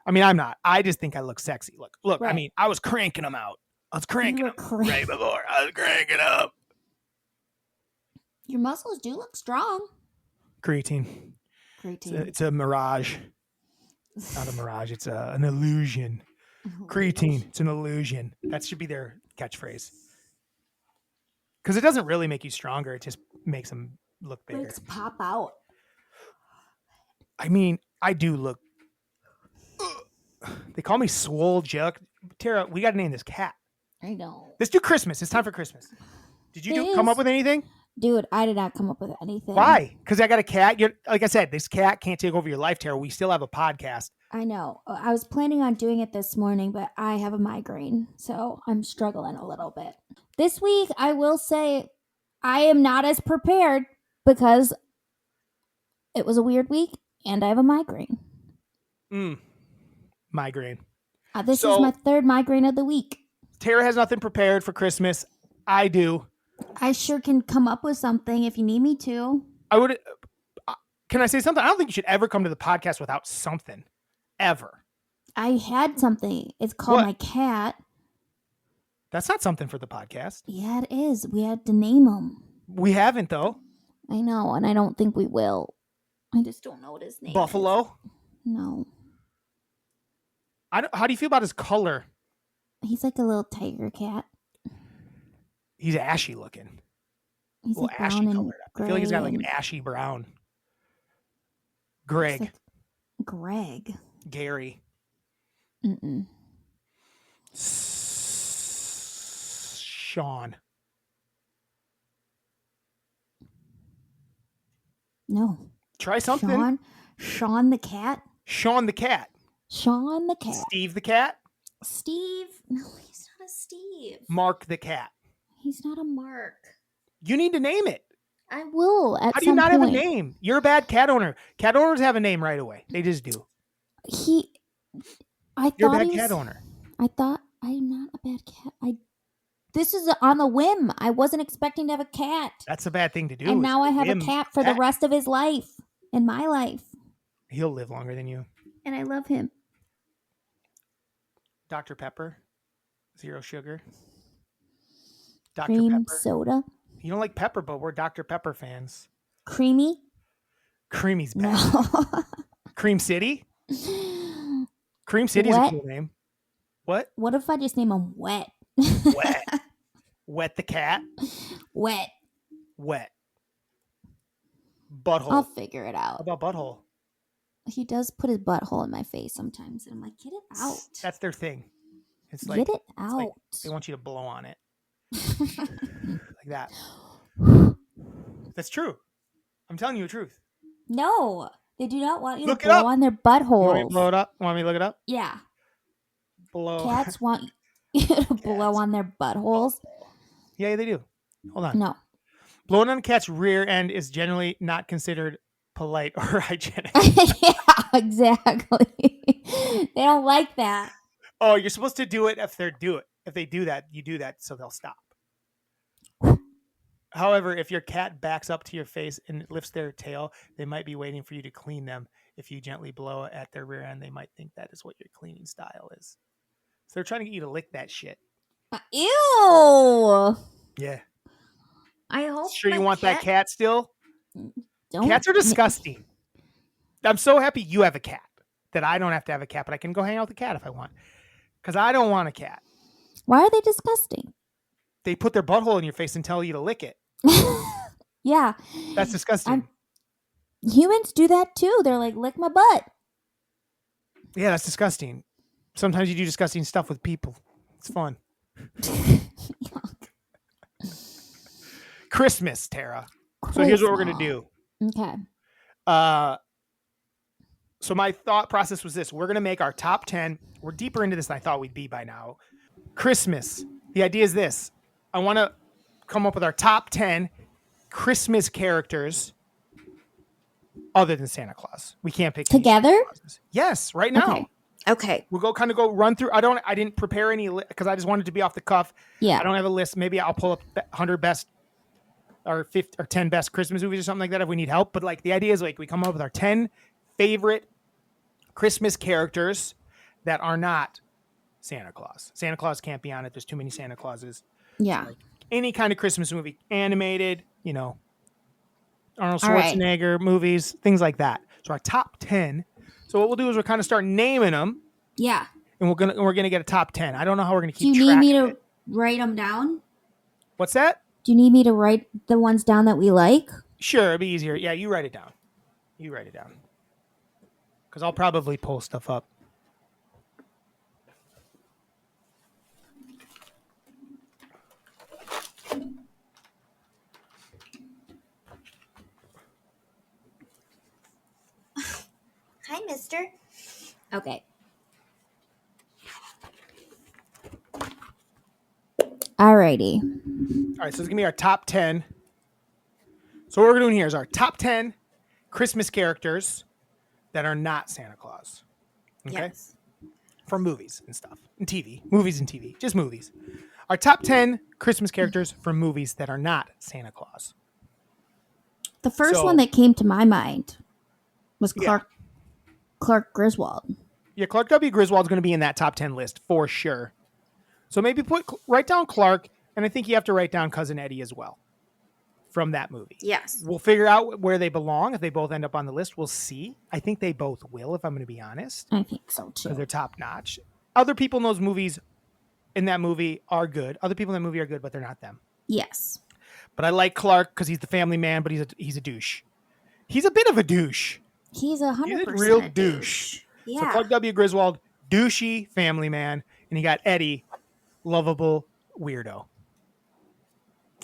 I mean, I'm not. I just think I look sexy. Look. Right. I mean, I was cranking them out. I was cranking them right before. I was cranking up. Your muscles do look strong. Creatine. Creatine. It's a mirage. Not a mirage. It's an illusion. Creatine. It's an illusion. That should be their catchphrase. Because it doesn't really make you stronger. It just makes them look bigger. Makes pop out. I mean, I do look. They call me Swole Juck. Tara, we got to name this cat. I know. Let's do Christmas. It's time for Christmas. Did you come up with anything? Dude, I did not come up with anything. Why? Because I got a cat. Like I said, this cat can't take over your life, Tara. We still have a podcast. I know. I was planning on doing it this morning, but I have a migraine, so I'm struggling a little bit. This week, I will say I am not as prepared because it was a weird week and I have a migraine. Migraine. This is my third migraine of the week. Tara has nothing prepared for Christmas. I do. I sure can come up with something if you need me to. I would. Can I say something? I don't think you should ever come to the podcast without something. Ever. I had something. It's called my cat. That's not something for the podcast. Yeah, it is. We had to name him. We haven't, though. I know, and I don't think we will. I just don't know what his name Buffalo? is. No. How do you feel about his color? He's like a little tiger cat. He's ashy looking. He's like ashy colored. I feel like he's got like an ashy brown. Greg. Like Greg. Gary. Mm-mm. Sean. No. Try something. Sean the cat. Sean the cat. Sean the cat. Steve the cat. Steve. No, he's not a Steve. Mark the cat. He's not a Mark. You need to name it. I will at some point. How do you not have a name? You're a bad cat owner. Cat owners have a name right away. They just do. You're a bad cat owner. I thought I'm not a bad cat. This is on the whim. I wasn't expecting to have a cat. That's a bad thing to do. And now I have a cat for the rest of his life. In my life. He'll live longer than you. And I love him. Dr. Pepper. 0 sugar. Dr. Cream Pepper. soda. You don't like pepper, but we're Dr. Pepper fans. Creamy. Creamy's bad. No. Cream City? Cream City's a Wet? cool name. What? What if I just name him Wet? Wet. Wet the cat? Wet. Wet. Butthole. I'll figure it How out. about butthole? He does put his butthole in my face sometimes, and I'm like, get it out. That's their thing. It's like, Get it it's like out. they want you to blow on it. Like that. That's true. I'm telling you the truth. No, they do not want you Look to it blow up. on their You want me to buttholes. blow it up? Want me to look it up? Yeah. Blow. Cats want you to blow Cats. on their buttholes. Yeah, they do. Hold on. No. Blowing on a cat's rear end is generally not considered polite or hygienic. Yeah, exactly. They don't like that. Oh, you're supposed to do it if they do that, you do that so they'll stop. However, if your cat backs up to your face and lifts their tail, they might be waiting for you to clean them. If you gently blow at their rear end, they might think that is what your cleaning style is. So they're trying to get you to lick that shit. Ew. Yeah. I hope. Sure my you want that cat still? Don't Cats are disgusting. I'm so happy you have a cat that I don't have to have a cat, but I can go hang out with the cat if I want. Because I don't want a cat. Why are they disgusting? They put their butthole in your face and tell you to lick it. Yeah. That's disgusting. Humans do that too. They're like, lick my butt. Yeah, that's disgusting. Sometimes you do disgusting stuff with people. It's fun. Christmas, Tara. So here's what we're going to do. Okay. So my thought process was this. We're going to make our top 10. We're deeper into this than I thought we'd be by now. Christmas. The idea is this. I want to come up with our top 10 Christmas characters other than Santa Claus. We can't pick any Together? Santa Clauses. Yes, right now. Okay. Okay. We'll go run through. I didn't prepare any because I just wanted to be off the cuff. Yeah. I don't have a list. Maybe I'll pull up 100 best or 50 or 10 best Christmas movies or something like that if we need help. But like the idea is like we come up with our 10 favorite Christmas characters that are not Santa Claus. Santa Claus can't be on it. There's too many Santa Clauses. Yeah. Like any kind of Christmas movie, animated, Arnold All right. Schwarzenegger movies, things like that. So our top 10. So what we'll do is we'll kind of start naming them, Yeah. and we're gonna get a top 10. I don't know how we're gonna Do keep you track need me of to it. write them down? What's that? Do you need me to write the ones down that we like? Sure, it'd be easier. Yeah, you write it down. Because I'll probably pull stuff up. Hi, mister. Okay. Alrighty. All right, so it's gonna be our top 10. So what we're doing here is our top 10 Christmas characters that are not Santa Claus. Okay? Yes. From movies and stuff. And TV. Movies and TV. Just movies. Our top 10 Christmas characters from movies that are not Santa Claus. The first So- one that came to my mind was Yeah. Clark Griswold. Yeah, Clark W. Griswold's going to be in that top 10 list for sure. So maybe write down Clark, and I think you have to write down Cousin Eddie as well from that movie. Yes. We'll figure out where they belong. If they both end up on the list, we'll see. I think they both will, if I'm going to be honest, I think so because too. they're top notch. Other people in those movies, in that movie, are good. Other people in that movie are good, but they're not them. Yes. But I like Clark because he's the family man, but he's a douche. He's a bit of a douche. He's 100% He's a real a douche. So Yeah. Clark W. Griswold, douchey family man, and you got Eddie, lovable weirdo.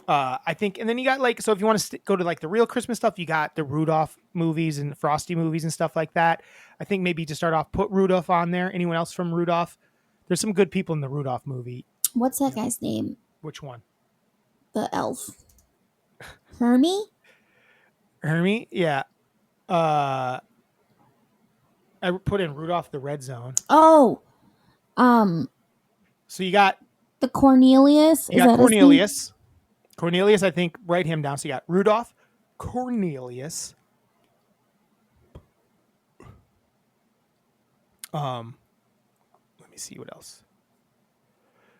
I think, and then you got so if you want to go to the real Christmas stuff, you got the Rudolph movies and Frosty movies and stuff like that. I think maybe to start off, put Rudolph on there. Anyone else from Rudolph? There's some good people in the Rudolph movie. What's that guy's name? Which one? The elf. Hermie? Hermie? Yeah. I put in Rudolph the Red Zone. Oh. So you got The Cornelius? You got Cornelius. Cornelius, I think, write him down. So you got Rudolph, Cornelius. Let me see what else.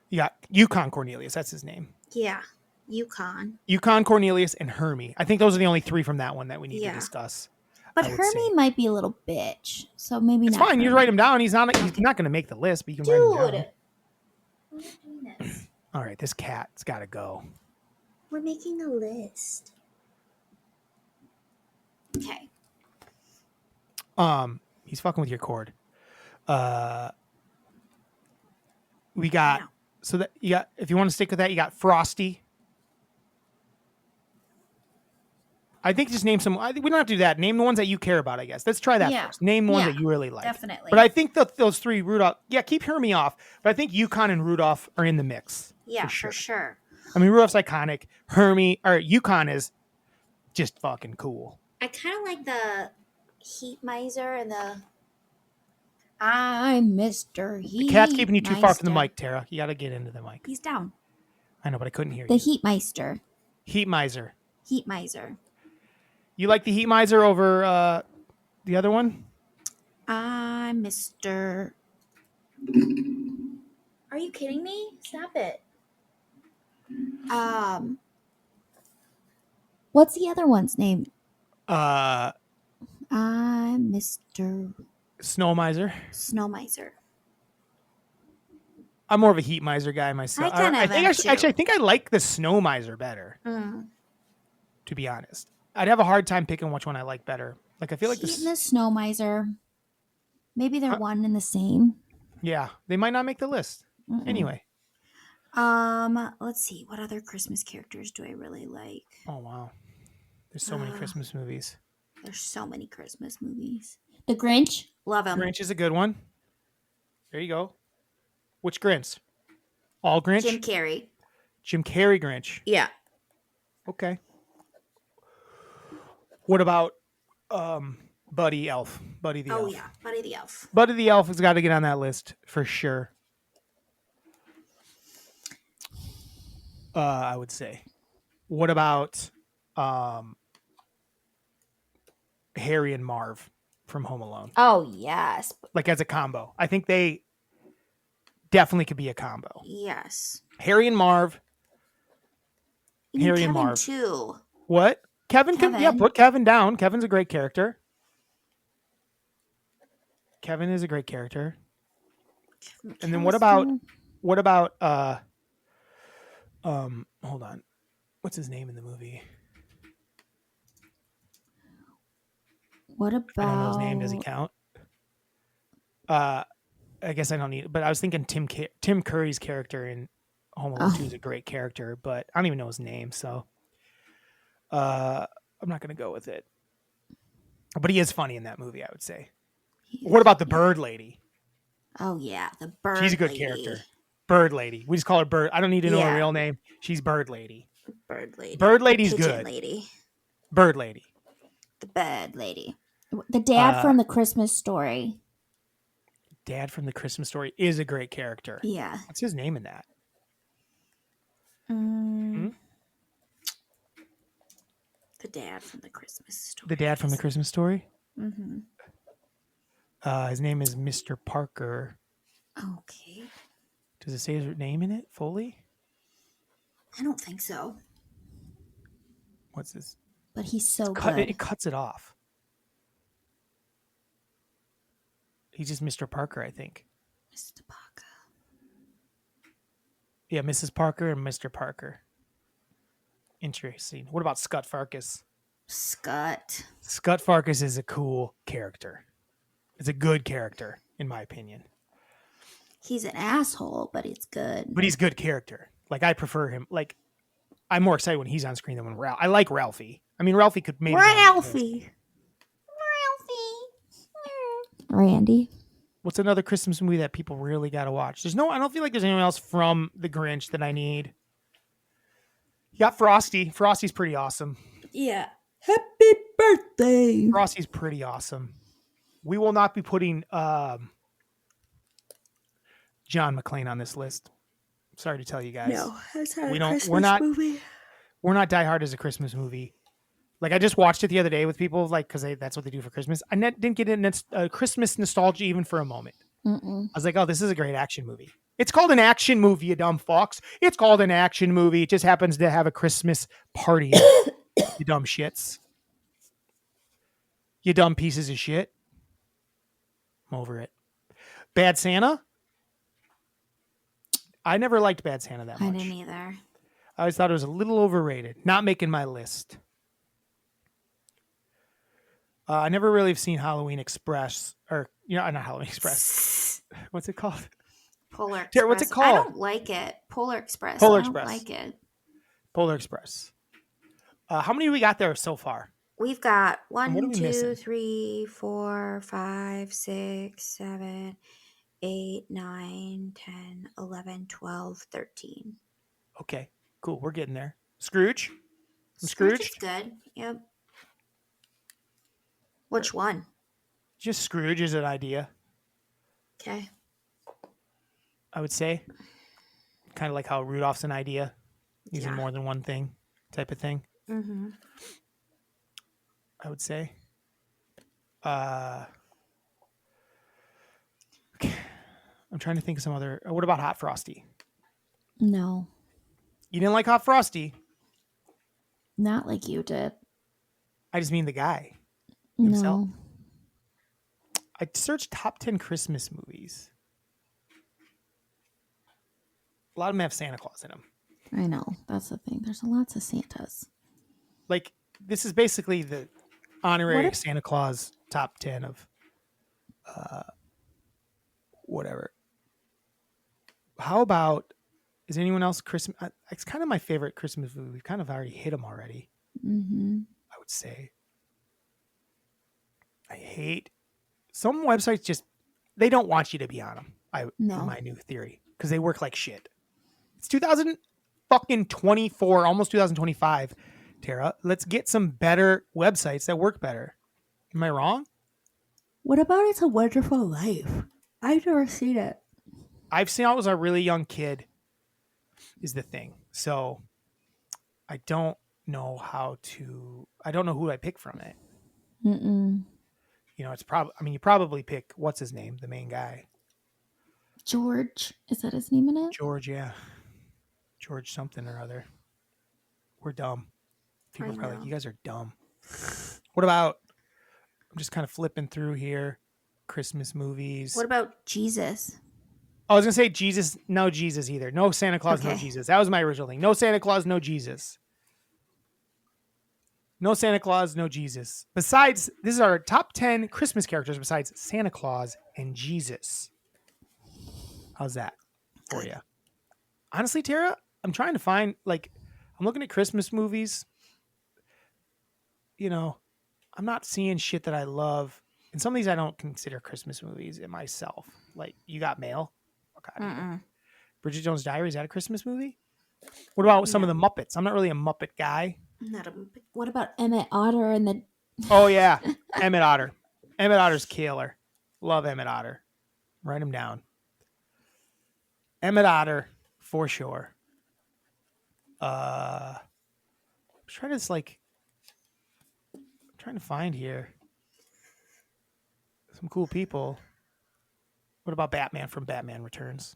You got Yukon Cornelius. That's his name. Yeah. Yukon. Yukon Cornelius and Hermie. I think those are the only three from that one that we need to discuss. But I would Hermie say. might be a little bitch, so maybe It's not. fine. You Hermie. write him down. He's not going to make the list, but you can write him down. We're not doing this. All right, this cat's got to go. We're making a list. Okay. He's fucking with your cord. We got so that you got. If you want to stick with that, you got Frosty. I think just name some. I think we don't have to do that. Name the ones that you care about. I guess let's try that first. Name ones that you really like. Definitely. But I think those three Rudolph. Yeah, keep Hermie off. But I think Yukon and Rudolph are in the mix. Yeah, for sure. I mean, Rudolph's iconic. Hermie or Yukon is just fucking cool. I kind of like the Heat Miser and the I'm Mr. Heat. The cat's keeping you too far from the mic, Tara. You got to get into the mic. He's down. I know, but I couldn't hear The you. Heat Meister. Heat Miser. Heat Miser. You like the Heat Miser over the other one? I'm Mr. Are you kidding me? Stop it. What's the other one's name? I'm Mr. Snow Miser. Snow Miser. I'm more of a Heat Miser guy myself. I think I like the Snow Miser better. To be honest, I'd have a hard time picking which one I like better. Like I feel like the Snow Miser. Maybe they're one and the same. Yeah, they might not make the list. Anyway. Let's see. What other Christmas characters do I really like? Oh wow, there's so many Christmas movies. There's so many Christmas movies. The Grinch, love him. Grinch is a good one. There you go. Which Grinch? All Grinch? Jim Carrey. Jim Carrey Grinch. Yeah. Okay. What about Buddy Elf? Buddy the Elf. Oh yeah, Buddy the Elf. Buddy the Elf has got to get on that list for sure. I would say. What about Harry and Marv from Home Alone? Oh yes. Like as a combo. I think they definitely could be a combo. Yes. Harry and Marv. Harry and Marv too. What? Kevin. Put Kevin down. Kevin's a great character. Kevin is a great character. And then what about hold on. What's his name in the movie? What about I don't know his name. Does he count? I guess I don't need it. But I was thinking Tim Curry's character in Home Alone 2 is a great character, but I don't even know his name, so I'm not gonna go with it. But he is funny in that movie, I would say. What about the Bird Lady? Oh yeah, the Bird. She's a good character. Bird Lady. We just call her Bird. I don't need to know her real name. She's Bird Lady. Bird Lady. Bird Lady's Pigeon good. Lady. Bird Lady. The Bird Lady. The dad from the Christmas Story. Dad from the Christmas Story is a great character. Yeah. What's his name in that? The dad from the Christmas Story. The dad from the Christmas Story? Mm-hmm. His name is Mr. Parker. Okay. Does it say his name in it fully? I don't think so. What's this? But he's so good. It cuts it off. He's just Mr. Parker, I think. Mr. Parker. Yeah, Mrs. Parker and Mr. Parker. Interesting. What about Scott Farkus? Scott Farkus is a cool character. It's a good character, in my opinion. He's an asshole, but it's good. But he's a good character. Like, I prefer him. Like, I'm more excited when he's on screen than when Ralph. I like Ralphie. I mean, Ralphie could maybe... Ralphie. Randy. What's another Christmas movie that people really got to watch? I don't feel like there's anyone else from The Grinch that I need. You got Frosty. Frosty's pretty awesome. Yeah. Happy birthday. Frosty's pretty awesome. We will not be putting John McClane on this list. Sorry to tell you guys. No, that's not movie. We're not Die Hard as a Christmas movie. Like, I just watched it the other day with people, like, because that's what they do for Christmas. I didn't get in Christmas nostalgia even for a moment. I was like, oh, this is a great action movie. It's called an action movie, you dumb fox. It's called an action movie. It just happens to have a Christmas party, you dumb shits. You dumb pieces of shit. I'm over it. Bad Santa? I never liked Bad Santa that much. I didn't either. I always thought it was a little overrated. Not making my list. I never really have seen Halloween Express. Or, not Halloween Express. What's it called? Polar Express. Tara, what's it called? I don't like it. Polar Express. Polar I don't Express. like it. Polar Express. How many we got there so far? We've got And what are 1, we 2, missing? 3, 4, 5, 6, 7, 8, 9, 10, 11, 12, 13. Okay, cool. We're getting there. Scrooge? Scrooge Scrooge? is good. Yep. Which one? Just Scrooge is an idea, Okay. I would say. Kind of like how Rudolph's an idea, using Yeah. more than one thing type of thing, Mm-hmm. I would say. Okay. I'm trying to think of some other. What about Hot Frosty? No, You didn't like Hot Frosty? not like you did. I just mean the guy himself. No. I searched top 10 Christmas movies. A lot of them have Santa Claus in them. I know. That's the thing. There's lots of Santas. Like, this is basically the honorary What if- Santa Claus top 10 of whatever. How about, is anyone else Christmas? It's kind of my favorite Christmas movie. We've kind of already hit them already, Mm-hmm. I would say. I hate some websites, just they don't want you to be on them. No. My new theory, because they work like shit. It's 2024, almost 2025, Tara. Let's get some better websites that work better. Am I wrong? What about It's a Wonderful Life? I've never seen it. I've seen it was a really young kid is the thing. So I don't know I don't know who I pick from it. Mm-mm. It's probably, you probably pick, what's his name? The main guy. George. Is that his name in it? George, yeah. George something or other. We're dumb. People I are probably know. like, you guys are dumb. What about, I'm just kind of flipping through here. Christmas movies. What about Jesus? I was going to say Jesus, no Jesus either. No Santa Claus, no Okay. Jesus. That was my original thing. No Santa Claus, no Jesus. No Santa Claus, no Jesus. Besides, this is our top 10 Christmas characters besides Santa Claus and Jesus. How's that for you? Honestly, Tara, I'm trying to find, I'm looking at Christmas movies. I'm not seeing shit that I love. And some of these I don't consider Christmas movies in myself. Like, You Got Mail. Okay. Mm-mm. Bridget Jones' Diary, is that a Christmas movie? What about some of the Muppets? I'm not really a Muppet guy. What about Emmett Otter and the... Oh, yeah. Emmett Otter. Emmett Otter's killer. Love Emmett Otter. Write him down. Emmett Otter, for sure. I'm trying to find here some cool people. What about Batman from Batman Returns?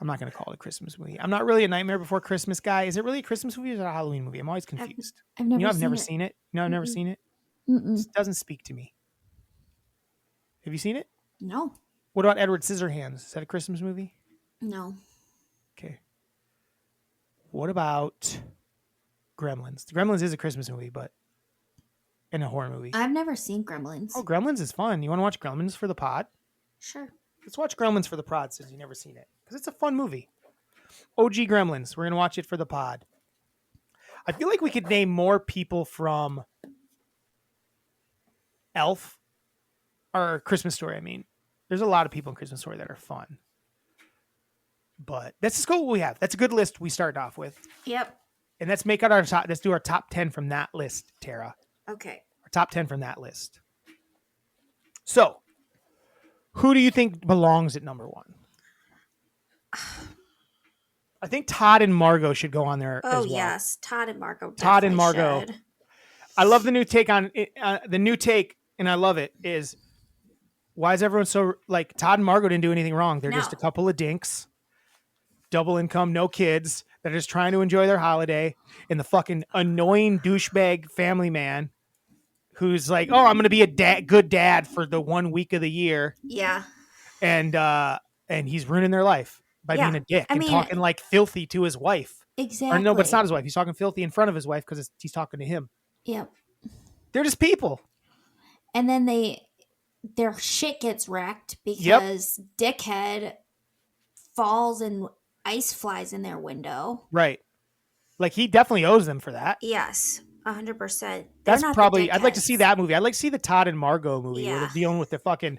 I'm not going to call it a Christmas movie. I'm not really a Nightmare Before Christmas guy. Is it really a Christmas movie or is it a Halloween movie? I'm always confused. I've never I've never seen seen it. No, I've never seen it. Mm-mm. It doesn't speak to me. Have you seen it? No. What about Edward Scissorhands? Is that a Christmas movie? No. Okay. What about Gremlins? Gremlins is a Christmas movie, but in a horror movie. I've never seen Gremlins. Oh, Gremlins is fun. You want to watch Gremlins for the pod? Sure. Let's watch Gremlins for the pod since you've never seen it. Because it's a fun movie. OG Gremlins. We're going to watch it for the pod. I feel like we could name more people from Elf or Christmas Story, I mean. There's a lot of people in Christmas Story that are fun. But let's just go what we have. That's a good list we started off with. Yep. And let's make out our top. Let's do our top 10 from that list, Tara. Okay. Our top 10 from that list. So, who do you think belongs at number one? I think Todd and Margot should go on there as well. Yes. Todd and Margot. Todd and definitely Margot. should. I love the new take on it. The new take, and I love it, is why is everyone so, Todd and Margot didn't do anything wrong. They're just a couple of dinks, double income, no kids, that are just trying to enjoy their holiday, and the fucking annoying douchebag family man who's like, "Oh, I'm going to be a good dad for the 1 week of the year," Yeah. and he's ruining their life by being a dick and talking like filthy to his wife. Exactly. Or no, but it's not his wife. He's talking filthy in front of his wife because he's talking to him. Yep. They're just people. And then their shit gets wrecked because dickhead falls and ice flies in their window. Right. Like he definitely owes them for that. Yes. 100%. That's probably, I'd like to see that movie. I'd like to see the Todd and Margot movie where they're dealing with the fucking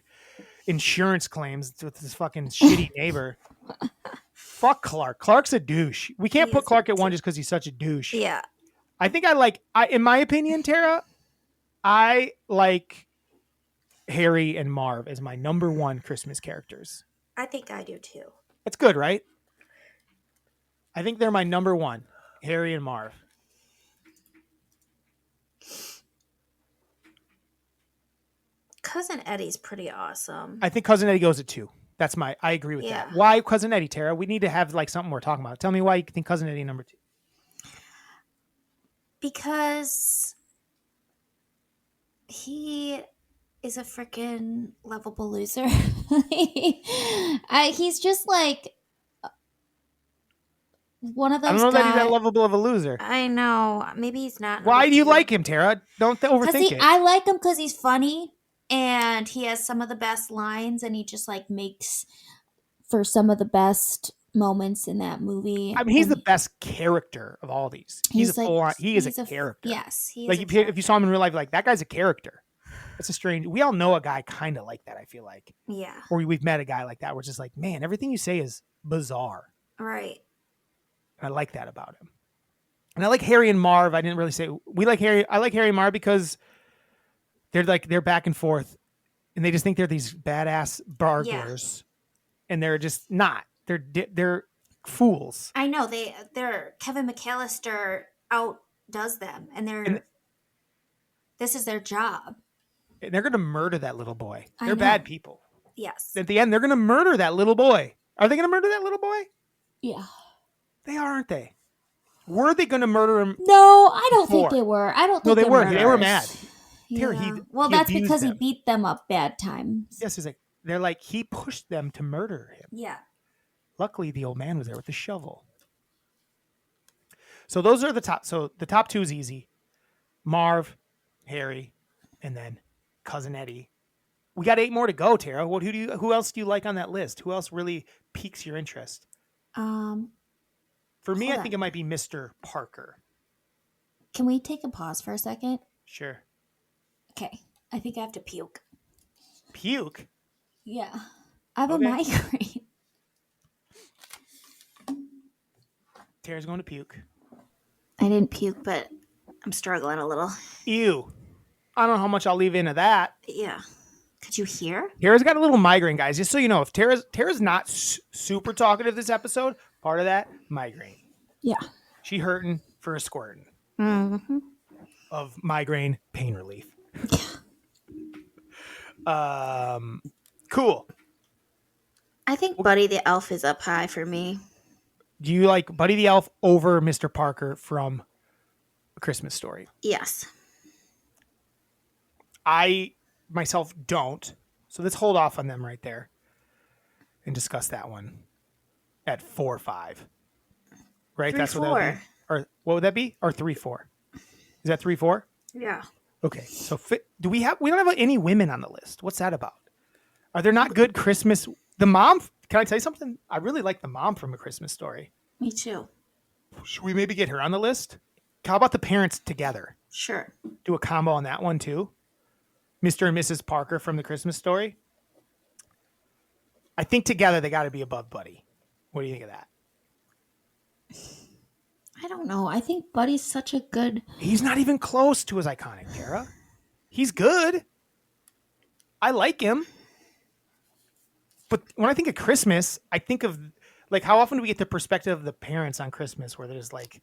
insurance claims with this fucking shitty neighbor. Fuck Clark. Clark's a douche. We can't put Clark at one just because he's such a douche. Yeah. I think in my opinion, Tara, I like Harry and Marv as my number one Christmas characters. I think I do too. That's good, right? I think they're my number one, Harry and Marv. Cousin Eddie's pretty awesome. I think Cousin Eddie goes at 2. I agree with that. Why Cousin Eddie, Tara? We need to have like something we're talking about. Tell me why you think Cousin Eddie number 2. Because he is a freaking Lovable loser. He's just like one of those I don't know guys. that he's that lovable of a loser. I know. Maybe he's not. Why do you like him, Tara? Don't overthink it. I like him because he's funny and he has some of the best lines and he just like makes for some of the best moments in that movie. I mean, he's the best character of all these. He is a character. Yes. Like if you saw him in real life, like that guy's a character. It's a strange. We all know a guy kind of like that. I feel like. Yeah. Or we've met a guy like that. We're just like, man, everything you say is bizarre. Right. And I like that about him. And I like Harry and Marv. I didn't really say we like Harry. I like Harry and Marv because they're back and forth, and they just think they're these badass burglars, and they're just not. They're fools. I know they're Kevin McAllister outdoes them, and this is their job. And they're going to murder that little boy. They're bad people. Yes. At the end, they're going to murder that little boy. Are they going to murder that little boy? Yeah. They are, aren't they? Were they going to murder him? No, I don't think they were. I don't think they were. Murderers. They were mad. Yeah. That's because he beat them up bad times. Yes, they're like, he pushed them to murder him. Yeah. Luckily, the old man was there with the shovel. So those are the top. So the top 2 is easy. Marv, Harry, and then Cousin Eddie. We got 8 more to go, Tara. Who else do you like on that list? Who else really piques your interest? For me, I think it might be Mr. Parker. Can we take a pause for a second? Sure. Okay. I think I have to puke. Puke? Yeah. I have a migraine. Tara's going to puke. I didn't puke, but I'm struggling a little. Ew. I don't know how much I'll leave into that. Yeah. Could you hear? Tara's got a little migraine, guys. Just so you know, if Tara's not super talkative this episode, part of that, migraine. Yeah. She hurting for a squirting. Mm-hmm. Of migraine pain relief. Cool. I think Buddy the Elf is up high for me. Do you like Buddy the Elf over Mr. Parker from A Christmas Story? Yes. I myself don't. So let's hold off on them right there and discuss that one at 4 or 5. Right? 3, That's 4. what that would be. Or what would that be? Or 3, 4. Is that 3, 4? Yeah. Okay. So we don't have any women on the list. What's that about? Are there not good Christmas? The mom, can I tell you something? I really like the mom from A Christmas Story. Me too. Should we maybe get her on the list? How about the parents together? Sure. Do a combo on that one too. Mr. and Mrs. Parker from The Christmas Story. I think together they got to be above Buddy. What do you think of that? I don't know. I think Buddy's such a good... He's not even close to his iconic, Tara. He's good. I like him. But when I think of Christmas, I think of like how often do we get the perspective of the parents on Christmas where there's like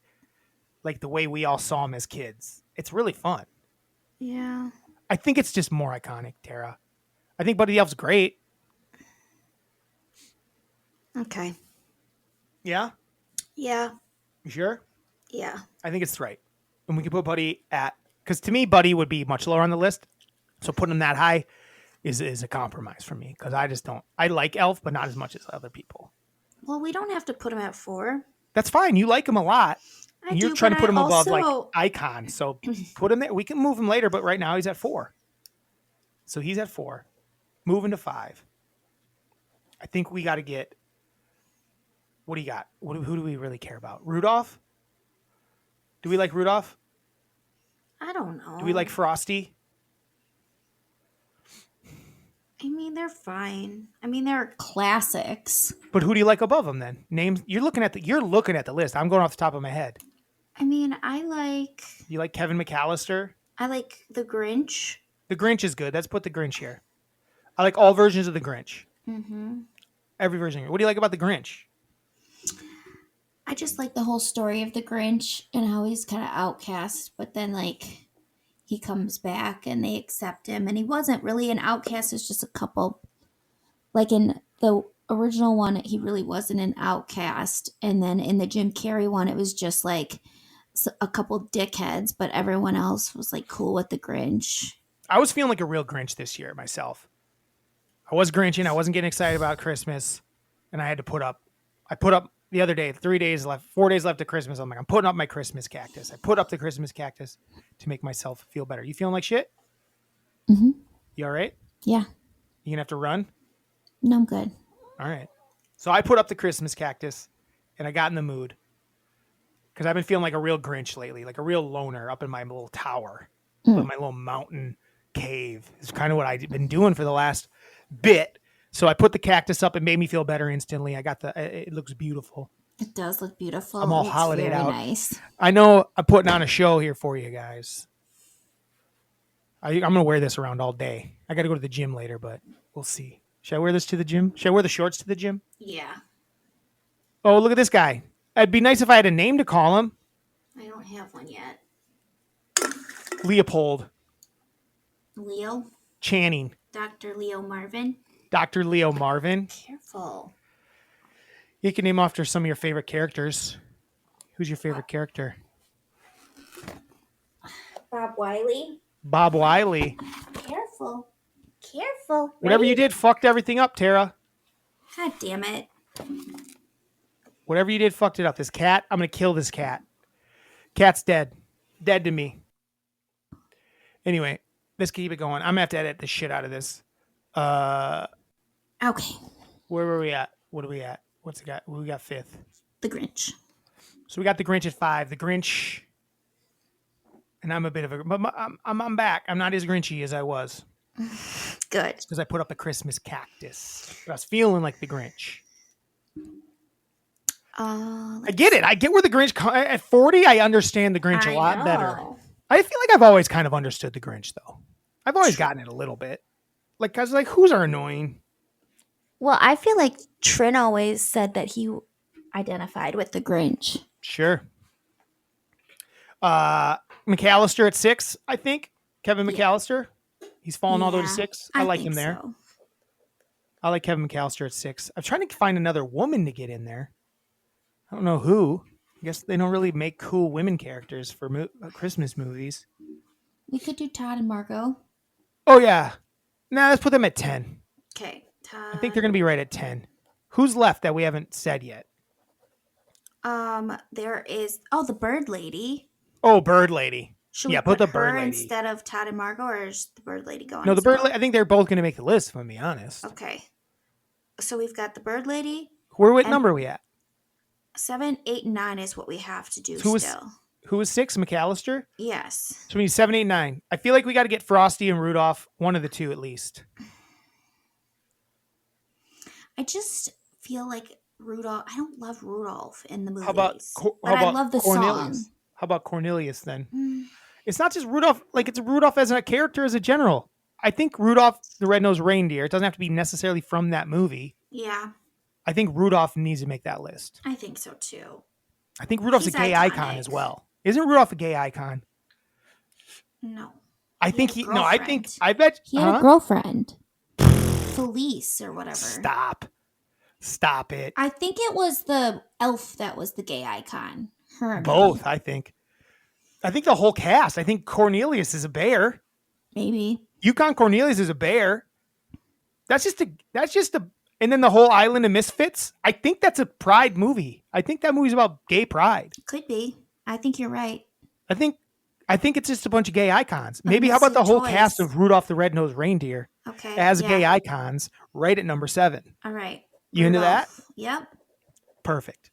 the way we all saw him as kids. It's really fun. Yeah. I think it's just more iconic, Tara. I think Buddy the Elf's great. Okay. Yeah? Yeah. You sure? Yeah. I think it's right. And we can put Buddy at Because to me, Buddy would be much lower on the list. So putting him that high is a compromise for me. Because I just don't. I like Elf, but not as much as other people. Well, we don't have to put him at 4. That's fine. You like him a lot. And you're trying to put him above like icon. So put him there. We can move him later, but right now he's at 4. So he's at 4. Moving to 5. I think we got to get. What do you got? Who do we really care about? Rudolph? Do we like Rudolph? I don't know. Do we like Frosty? I mean, they're fine. I mean, They're classics. But who do you like above them then? Names. You're looking at the list. I'm going off the top of my head. I mean, I like Kevin McAllister? the Grinch. The Grinch is good. Let's put the Grinch here. I like all versions of the Grinch. Mm-hmm. Every version. What do you like about the Grinch? I just like the whole story of the Grinch and how he's kind of outcast, but then like he comes back and they accept him, and he wasn't really an outcast. It's just a couple. Like in the original one, he really wasn't an outcast, and then in the Jim Carrey one, it was just like a couple dickheads, but everyone else was like cool with the Grinch. I was feeling like a real Grinch this year myself. I was Grinching. I wasn't getting excited about Christmas, and I put up the other day, 4 days left of Christmas. I'm like, I'm putting up my Christmas cactus. I put up the Christmas cactus to make myself feel better. You feeling like shit? Mm-hmm. You all right? Yeah. You gonna have to run? No, I'm good. All right. So I put up the Christmas cactus, and I got in the mood because I've been feeling like a real Grinch lately, like a real loner up in my little tower, my little mountain cave. It's kind of what I've been doing for the last bit. So I put the cactus up. It made me feel better instantly. It looks beautiful. It does look beautiful. I'm all holidayed out. Nice. I know I'm putting on a show here for you guys. I'm going to wear this around all day. I got to go to the gym later, but we'll see. Should I wear this to the gym? Should I wear the shorts to the gym? Yeah. Oh, look at this guy. It'd be nice if I had a name to call him. I don't have one yet. Leopold. Leo. Channing. Dr. Leo Marvin. Dr. Leo Marvin. Careful. You can name after some of your favorite characters. Who's your favorite character? Bob Wiley. Bob Wiley. Careful. Careful. Whatever Ready? you did fucked everything up, Tara. God damn it. Whatever you did fucked it up. This cat, I'm going to kill this cat. Cat's dead. Dead to me. Anyway, let's keep it going. I'm going to have to edit the shit out of this. Okay. Where were we at? What are we at? What's it got? We got 5th. The Grinch. So we got the Grinch at 5. The Grinch, and I'm a bit of a, but I'm back. I'm not as Grinchy as I was Good. because I put up a Christmas cactus. But I was feeling like the Grinch. I get it. I get where the Grinch at 40. I understand the Grinch a lot better. I feel like I've always kind of understood the Grinch though. I've always gotten it a little bit. Like I was like, who's are annoying? Well, I feel like Trin always said that he identified with the Grinch. Sure. McAllister at 6, I think. Kevin McAllister. He's fallen all the way to 6. I like him there. So. I like Kevin McAllister at 6. I'm trying to find another woman to get in there. I don't know who. I guess they don't really make cool women characters for Christmas movies. We could do Todd and Margot. Oh, yeah. Nah, let's put them at 10. Okay. I think they're going to be right at 10. Who's left that we haven't said yet? There is the Bird Lady. Oh, Bird Lady. Should yeah, we put the her Bird Lady instead of Todd and Margot, or is the Bird Lady going? No, the as Bird well? I think they're both going to make the list, if I'm being honest. Okay. So we've got the Bird Lady. What number are we at? 7, 8, and 9 is what we have to do Who still. was 6? McAllister? Yes. So we need 7, 8, 9. I feel like we got to get Frosty and Rudolph, one of the two at least. I just feel like Rudolph. I don't love Rudolph in the movies. How about I love the Cornelius? song. How about Cornelius then? It's not just Rudolph. Like it's Rudolph as a character, as a general. I think Rudolph the Red-Nosed Reindeer. It doesn't have to be necessarily from that movie. Yeah, I think Rudolph needs to make that list. I think so too. I think Rudolph's He's a gay iconic. icon as well. Isn't Rudolph a gay icon? No. I think had a No, I girlfriend. think. I bet. He had a girlfriend. Felice or whatever. Stop it. I think it was the elf that was the gay icon. Her and Both, I think. I think the whole cast. I think Cornelius is a bear. Maybe. Yukon Cornelius is a bear. That's just a, and then the whole Island of Misfits. I think that's a pride movie. I think that movie's about gay pride. Could be. I think you're right. I think it's just a bunch of gay icons. Maybe how about the whole cast of Rudolph the Red-Nosed Reindeer as gay icons right at number 7? All right. You into that? Yep. Perfect.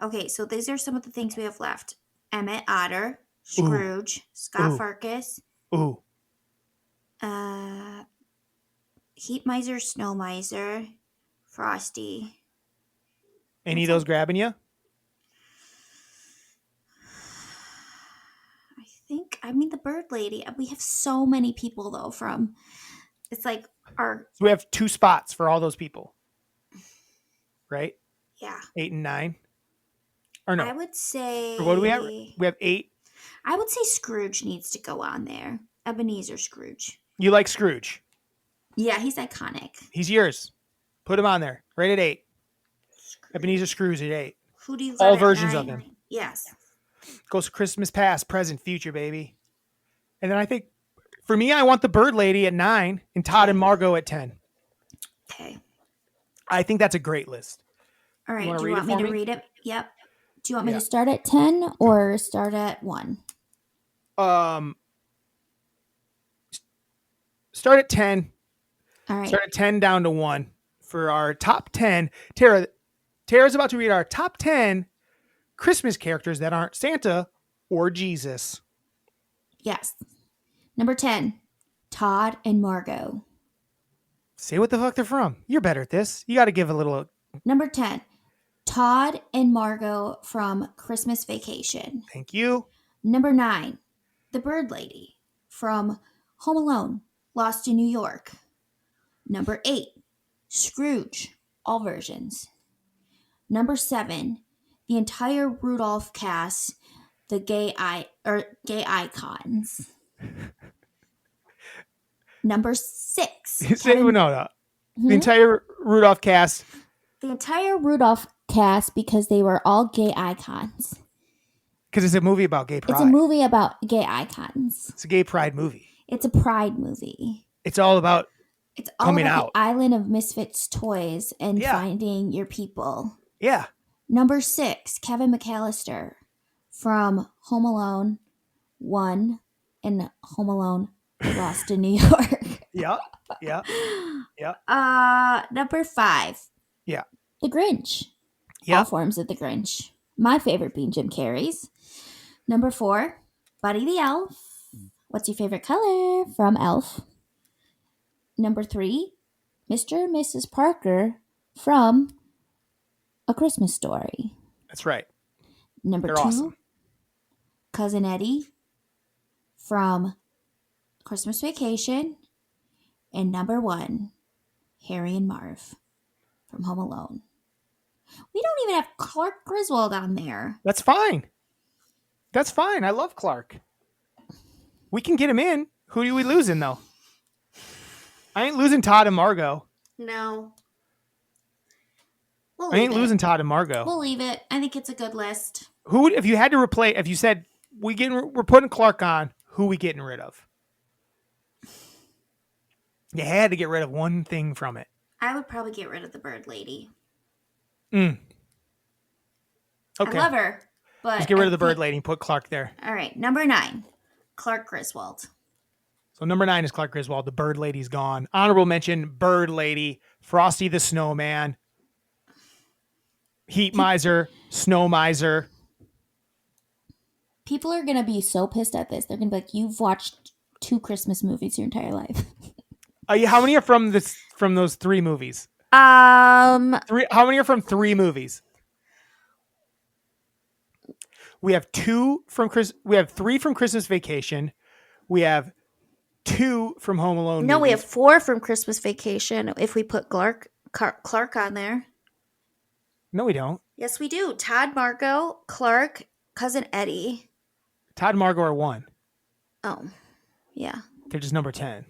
Okay, so these are some of the things we have left. Emmett Otter, Scrooge, Scott Farkas, Ooh. Heat Miser, Snow Miser, Frosty. Any of those grabbing you? I mean, the Bird Lady. We have so many people, though, from... It's like our... So we have 2 spots for all those people. Right? Yeah. 8 and 9? Or no? I would say... Or what do we have? We have 8. I would say Scrooge needs to go on there. Ebenezer Scrooge. You like Scrooge? Yeah, he's iconic. He's yours. Put him on there. Right at 8. Ebenezer Scrooge at 8. Who do you all got at versions 9? of him. Yes. Goes Christmas past, present, future, baby. And then I think, for me, I want the Bird Lady at 9 and Todd and Margot at 10. Okay. I think that's a great list. All right. Do you want me to read it? Yep. Do you want me to Start at 10 or start at 1? Start at 10. All right. Start at 10 down to 1 for our top 10. Tara's about to read our top 10 Christmas characters that aren't Santa or Jesus. Yes. Number 10, Todd and Margot. Say what the fuck they're from. You're better at this. You got to give a little. Number 10, Todd and Margot from Christmas Vacation. Thank you. Number 9, the Bird Lady from Home Alone, Lost in New York. Number 8, Scrooge, all versions. Number 7, the entire Rudolph cast, the gay icons. Number 6. No. The entire Rudolph cast. The entire Rudolph cast because they were all gay icons. Because it's a movie about gay pride. It's a movie about gay icons. It's a gay pride movie. It's a pride movie. It's all about coming out. The Island of Misfits toys and finding your people. Yeah. Number 6, Kevin McAllister from Home Alone 1 and Home Alone Lost in New York. Yeah. Number 5. Yeah. The Grinch. Yeah. All forms of the Grinch. My favorite being Jim Carrey's. Number 4, Buddy the Elf. What's your favorite color? From Elf. Number 3, Mr. and Mrs. Parker from A Christmas Story. That's right. Number They're 2, awesome. Cousin Eddie from Christmas Vacation. And number 1, Harry and Marv from Home Alone. We don't even have Clark Griswold on there. That's fine. I love Clark. We can get him in. Who are we losing, though? I ain't losing Todd and Margot. No. I ain't losing Todd and Margot. We'll leave it. I think it's a good list. Who, if you had to replace, if you said we're putting Clark on, who we getting rid of? You had to get rid of one thing from it. I would probably get rid of the Bird Lady. Okay. I love her, but let's get rid of the Bird Lady and put Clark there. All right, number 9, Clark Griswold. So number 9 is Clark Griswold. The Bird Lady's gone. Honorable mention: Bird Lady, Frosty the Snowman, Heat Miser, Snow Miser. People are going to be so pissed at this. They're going to be like, you've watched 2 Christmas movies your entire life. How many are from those 3 movies? 3. How many are from 3 movies? We have 2 from We have 3 from Christmas Vacation. We have 2 from Home Alone. No, movies. we have 4 from Christmas Vacation. If we put Clark on there. No, we don't. Yes, we do. Todd, Margot, Clark, Cousin Eddie. Todd and Margot are 1. Oh, yeah. They're just number 10.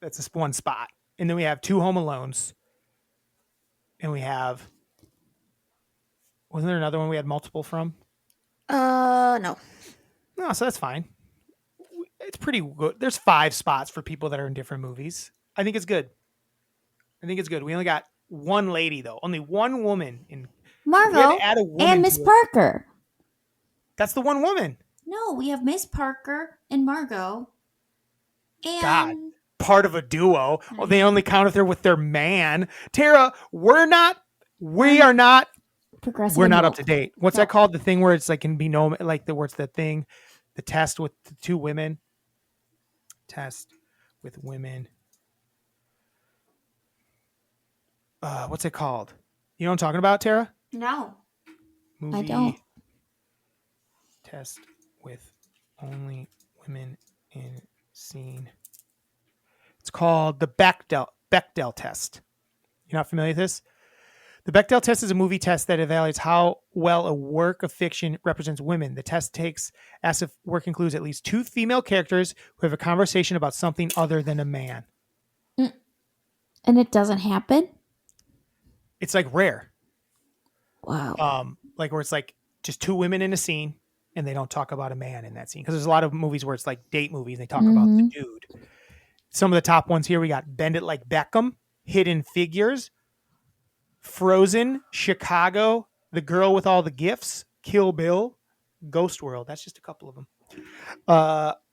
That's just one spot. And then we have 2 Home Alones. And we have... Wasn't there another one we had multiple from? No. No, so that's fine. It's pretty good. There's 5 spots for people that are in different movies. I think it's good. We only got one lady though. Only one woman in. We had Margot to add a woman and Miss to it. Parker. That's the one woman. No, we have Miss Parker and Margot. And God. Part of a duo. Oh, they only count if they're with their man. Tara, we are not Progressive. we're not and up to date. What's No. that called? The thing where it's like can be no like the what's the thing? The test with the 2 women. Test with women. What's it called? You know what I'm talking about, Tara? no. Movie I don't. Test with only women in scene. It's called the Bechdel test. You're not familiar with this? The Bechdel test is a movie test that evaluates how well a work of fiction represents women. The test asks if work includes at least 2 female characters who have a conversation about something other than a man. And it doesn't happen? It's like rare. Wow. Like where it's like just 2 women in a scene and they don't talk about a man in that scene. Because there's a lot of movies where it's like date movies and they talk about the dude. Some of the top ones here we got Bend It Like Beckham, Hidden Figures, Frozen, Chicago, The Girl with All the Gifts, Kill Bill, Ghost World. That's just a couple of them.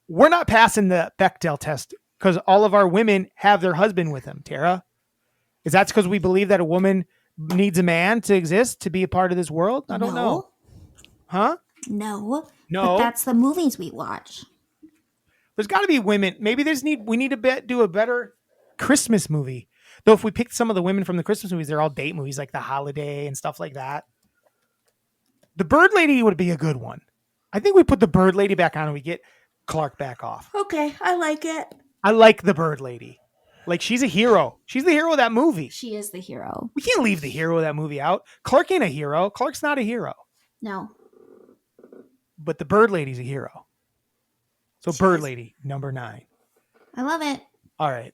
We're not passing the Bechdel test because all of our women have their husband with them, Tara. Is that because we believe that a woman needs a man to exist, to be a part of this world? I don't know. Huh? No. No. But that's the movies we watch. There's got to be women. Maybe we need to do a better Christmas movie. Though if we picked some of the women from the Christmas movies, they're all date movies like The Holiday and stuff like that. The Bird Lady would be a good one. I think we put the Bird Lady back on and we get Clark back off. Okay, I like it. I like the Bird Lady. Like she's a hero. She's the hero of that movie. She is the hero. We can't leave the hero of that movie out. Clark ain't a hero. Clark's not a hero. No. But the Bird Lady's a hero. So Bird Lady, number 9. I love it. All right.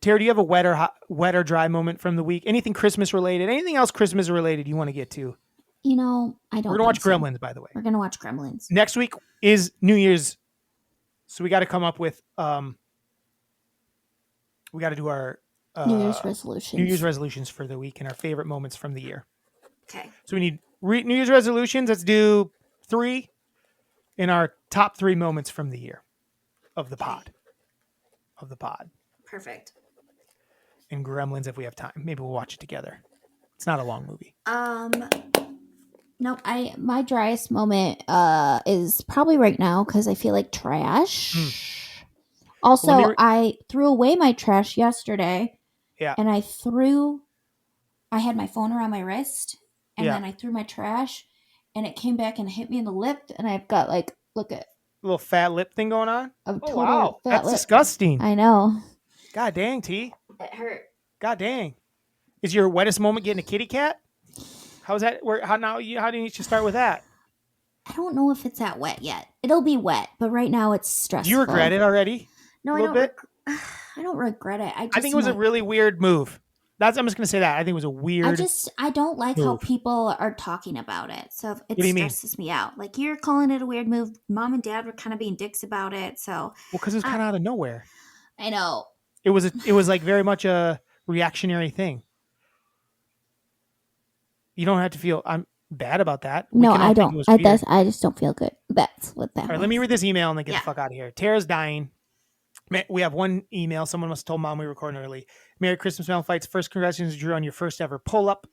Tara, do you have a wet or dry moment from the week? Anything Christmas related? Anything else Christmas related you want to get to? You know, I don't. We're going to watch think so. Gremlins, by the way. We're going to watch Gremlins. Next week is New Year's. So we got to come up with, we got to do our New Year's resolutions. New Year's resolutions for the week and our favorite moments from the year. Okay. So we need New Year's resolutions. Let's do 3 in our top 3 moments from the year of the pod. Perfect. And Gremlins if we have time. Maybe we'll watch it together. It's not a long movie. Nope. My driest moment is probably right now because I feel like trash. Also, Well, I threw away my trash yesterday. Yeah. And I had my phone around my wrist, and then I threw my trash, and it came back and hit me in the lip, and I've got look at A little fat lip thing going on? a Oh, total wow. fat That's lip. disgusting. I know. God dang, T. It hurt. God dang. Is your wettest moment getting a kitty cat? How's that? How do you start with that? I don't know if it's that wet yet. It'll be wet, but right now it's stressful. Do you regret it already? No, A I little don't. bit? I don't regret it. I think it was a really weird move. I'm just going to say that. I think it was a weird. I don't like how move. people are talking about it. So it do you mean? stresses me out. Like, you're calling it a weird move. Mom and Dad were kind of being dicks about it. So Well, because it was kind of out of nowhere. I know. It was like very much a reactionary thing. You don't have to feel I'm bad about that. We No, can all I think it don't. was I weird. just don't feel good. That's what that All right, was. let me read this email and then get Yeah. the fuck out of here. Tara's dying. We have one email. Someone must have told Mom we were recording early. Merry Christmas, MELLONfights. First, congratulations, Drew, on your first ever pull-up.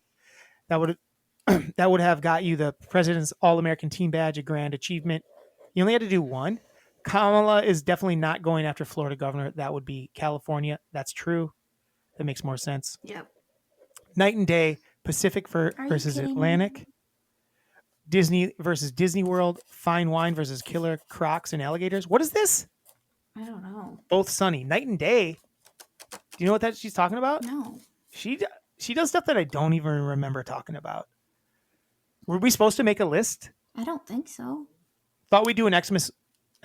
That would have got you the President's All-American Team Badge, a grand achievement. You only had to do one. Kamala is definitely not going after Florida governor. That would be California. That's true. That makes more sense. Yep. Night and day, Pacific you versus kidding me? Atlantic. Disney versus Disney World. Fine wine versus killer crocs and alligators. What is this? I don't know. Both sunny. Night and day. Do you know what she's talking about? No. She does stuff that I don't even remember talking about. Were we supposed to make a list? I don't think so. Thought we'd do an Xmas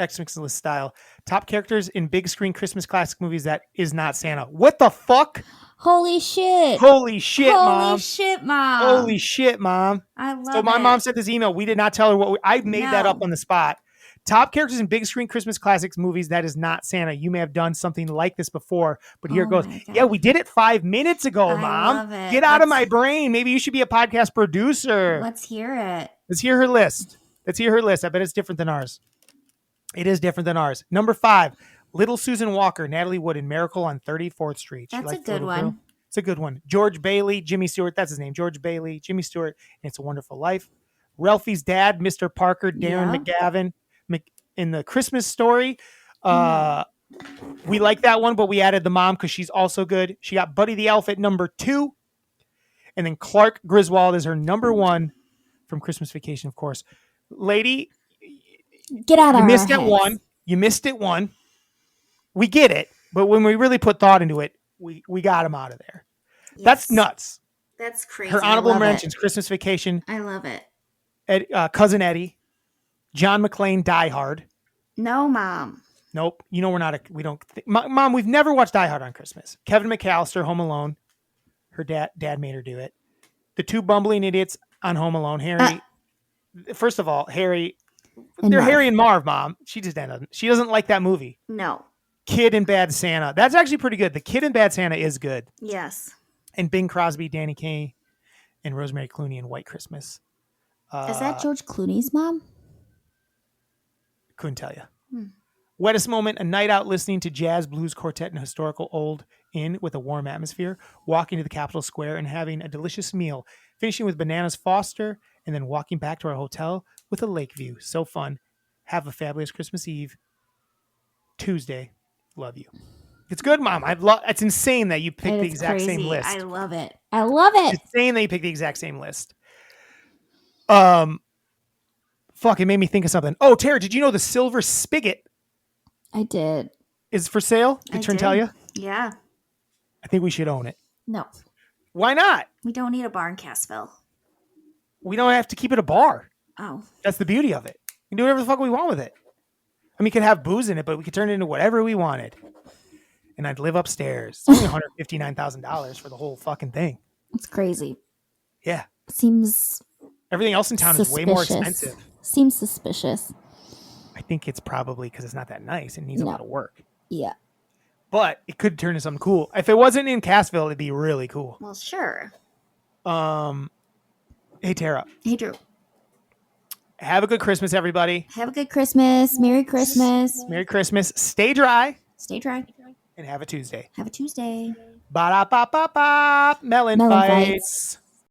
Xmas list style. Top characters in big screen Christmas classic movies that is not Santa. What the fuck? Holy shit. Holy shit, Holy Mom. shit, Mom. Holy shit, Mom. I love So my it. mom sent this email. We did not tell her what I made that up No. on the spot. Top characters in big screen Christmas classics movies that is not Santa. You may have done something like this before, but here it Oh goes. my God. Yeah, we did it 5 minutes ago, I Mom. love it. Get out of Let's- my brain. Maybe you should be a podcast producer. Let's hear it. Let's hear her list. Let's hear her list. I bet it's different than ours. It is different than ours. Number 5, Little Susan Walker, Natalie Wood in Miracle on 34th Street. She That's a liked the good little one. girl. It's a good one. George Bailey, Jimmy Stewart. That's his name. George Bailey, Jimmy Stewart. And It's a Wonderful Life. Ralphie's dad, Mr. Parker, Darren McGavin. In the Christmas Story. We like that one, but we added the mom because she's also good. She got Buddy the Elf at number 2. And then Clark Griswold is her number 1 from Christmas Vacation, of course. Lady, Get out of you our missed it heads. one. You missed it one. We get it. But when we really put thought into it, we got him out of there. Yes. That's nuts. That's crazy. Her honorable I love mentions, Christmas Vacation, I love it. Cousin Eddie, John McClane, Die Hard. No, Mom. Nope. You know we don't. Mom, we've never watched Die Hard on Christmas. Kevin McAllister, Home Alone. Her dad made her do it. The 2 bumbling idiots on Home Alone. Harry. First of all, Harry. And They're Marv. Harry and Marv, Mom. She doesn't like that movie. No. Kid and Bad Santa. That's actually pretty good. The Kid and Bad Santa is good. Yes. And Bing Crosby, Danny Kaye, and Rosemary Clooney in White Christmas. Is that George Clooney's mom? Couldn't tell you. Wettest moment, a night out listening to jazz, blues, quartet, and historical old inn with a warm atmosphere, walking to the Capitol Square and having a delicious meal, finishing with bananas Foster, and then walking back to our hotel with a lake view. So fun. Have a fabulous Christmas Eve. Tuesday. Love you. It's good, Mom. It's insane that you picked the exact same list. I love it. I love it. It's insane that you picked the exact same list. Fuck, it made me think of something. Oh, Tara, did you know the silver spigot I did. is for sale? Did Trin tell you? Yeah. I think we should own it. No. Why not? We don't need a bar in Cassville. We don't have to keep it a bar. Oh. That's the beauty of it. We can do whatever the fuck we want with it. I mean, we could have booze in it, but we could turn it into whatever we wanted. And I'd live upstairs. It's only $159,000 for the whole fucking thing. It's crazy. Yeah. Seems Everything else in town is way more expensive. Seems suspicious. I think it's probably because it's not that nice. It needs a lot of work. Yeah. But it could turn into something cool. If it wasn't in Cassville, it'd be really cool. Well, sure. Hey, Tara. Hey, Drew. Have a good Christmas, everybody. Have a good Christmas. Merry Christmas. Merry Christmas. Stay dry. Stay dry. And have a Tuesday. Have a Tuesday. Ba-da-ba-ba-ba. Melon Melon fights. fights.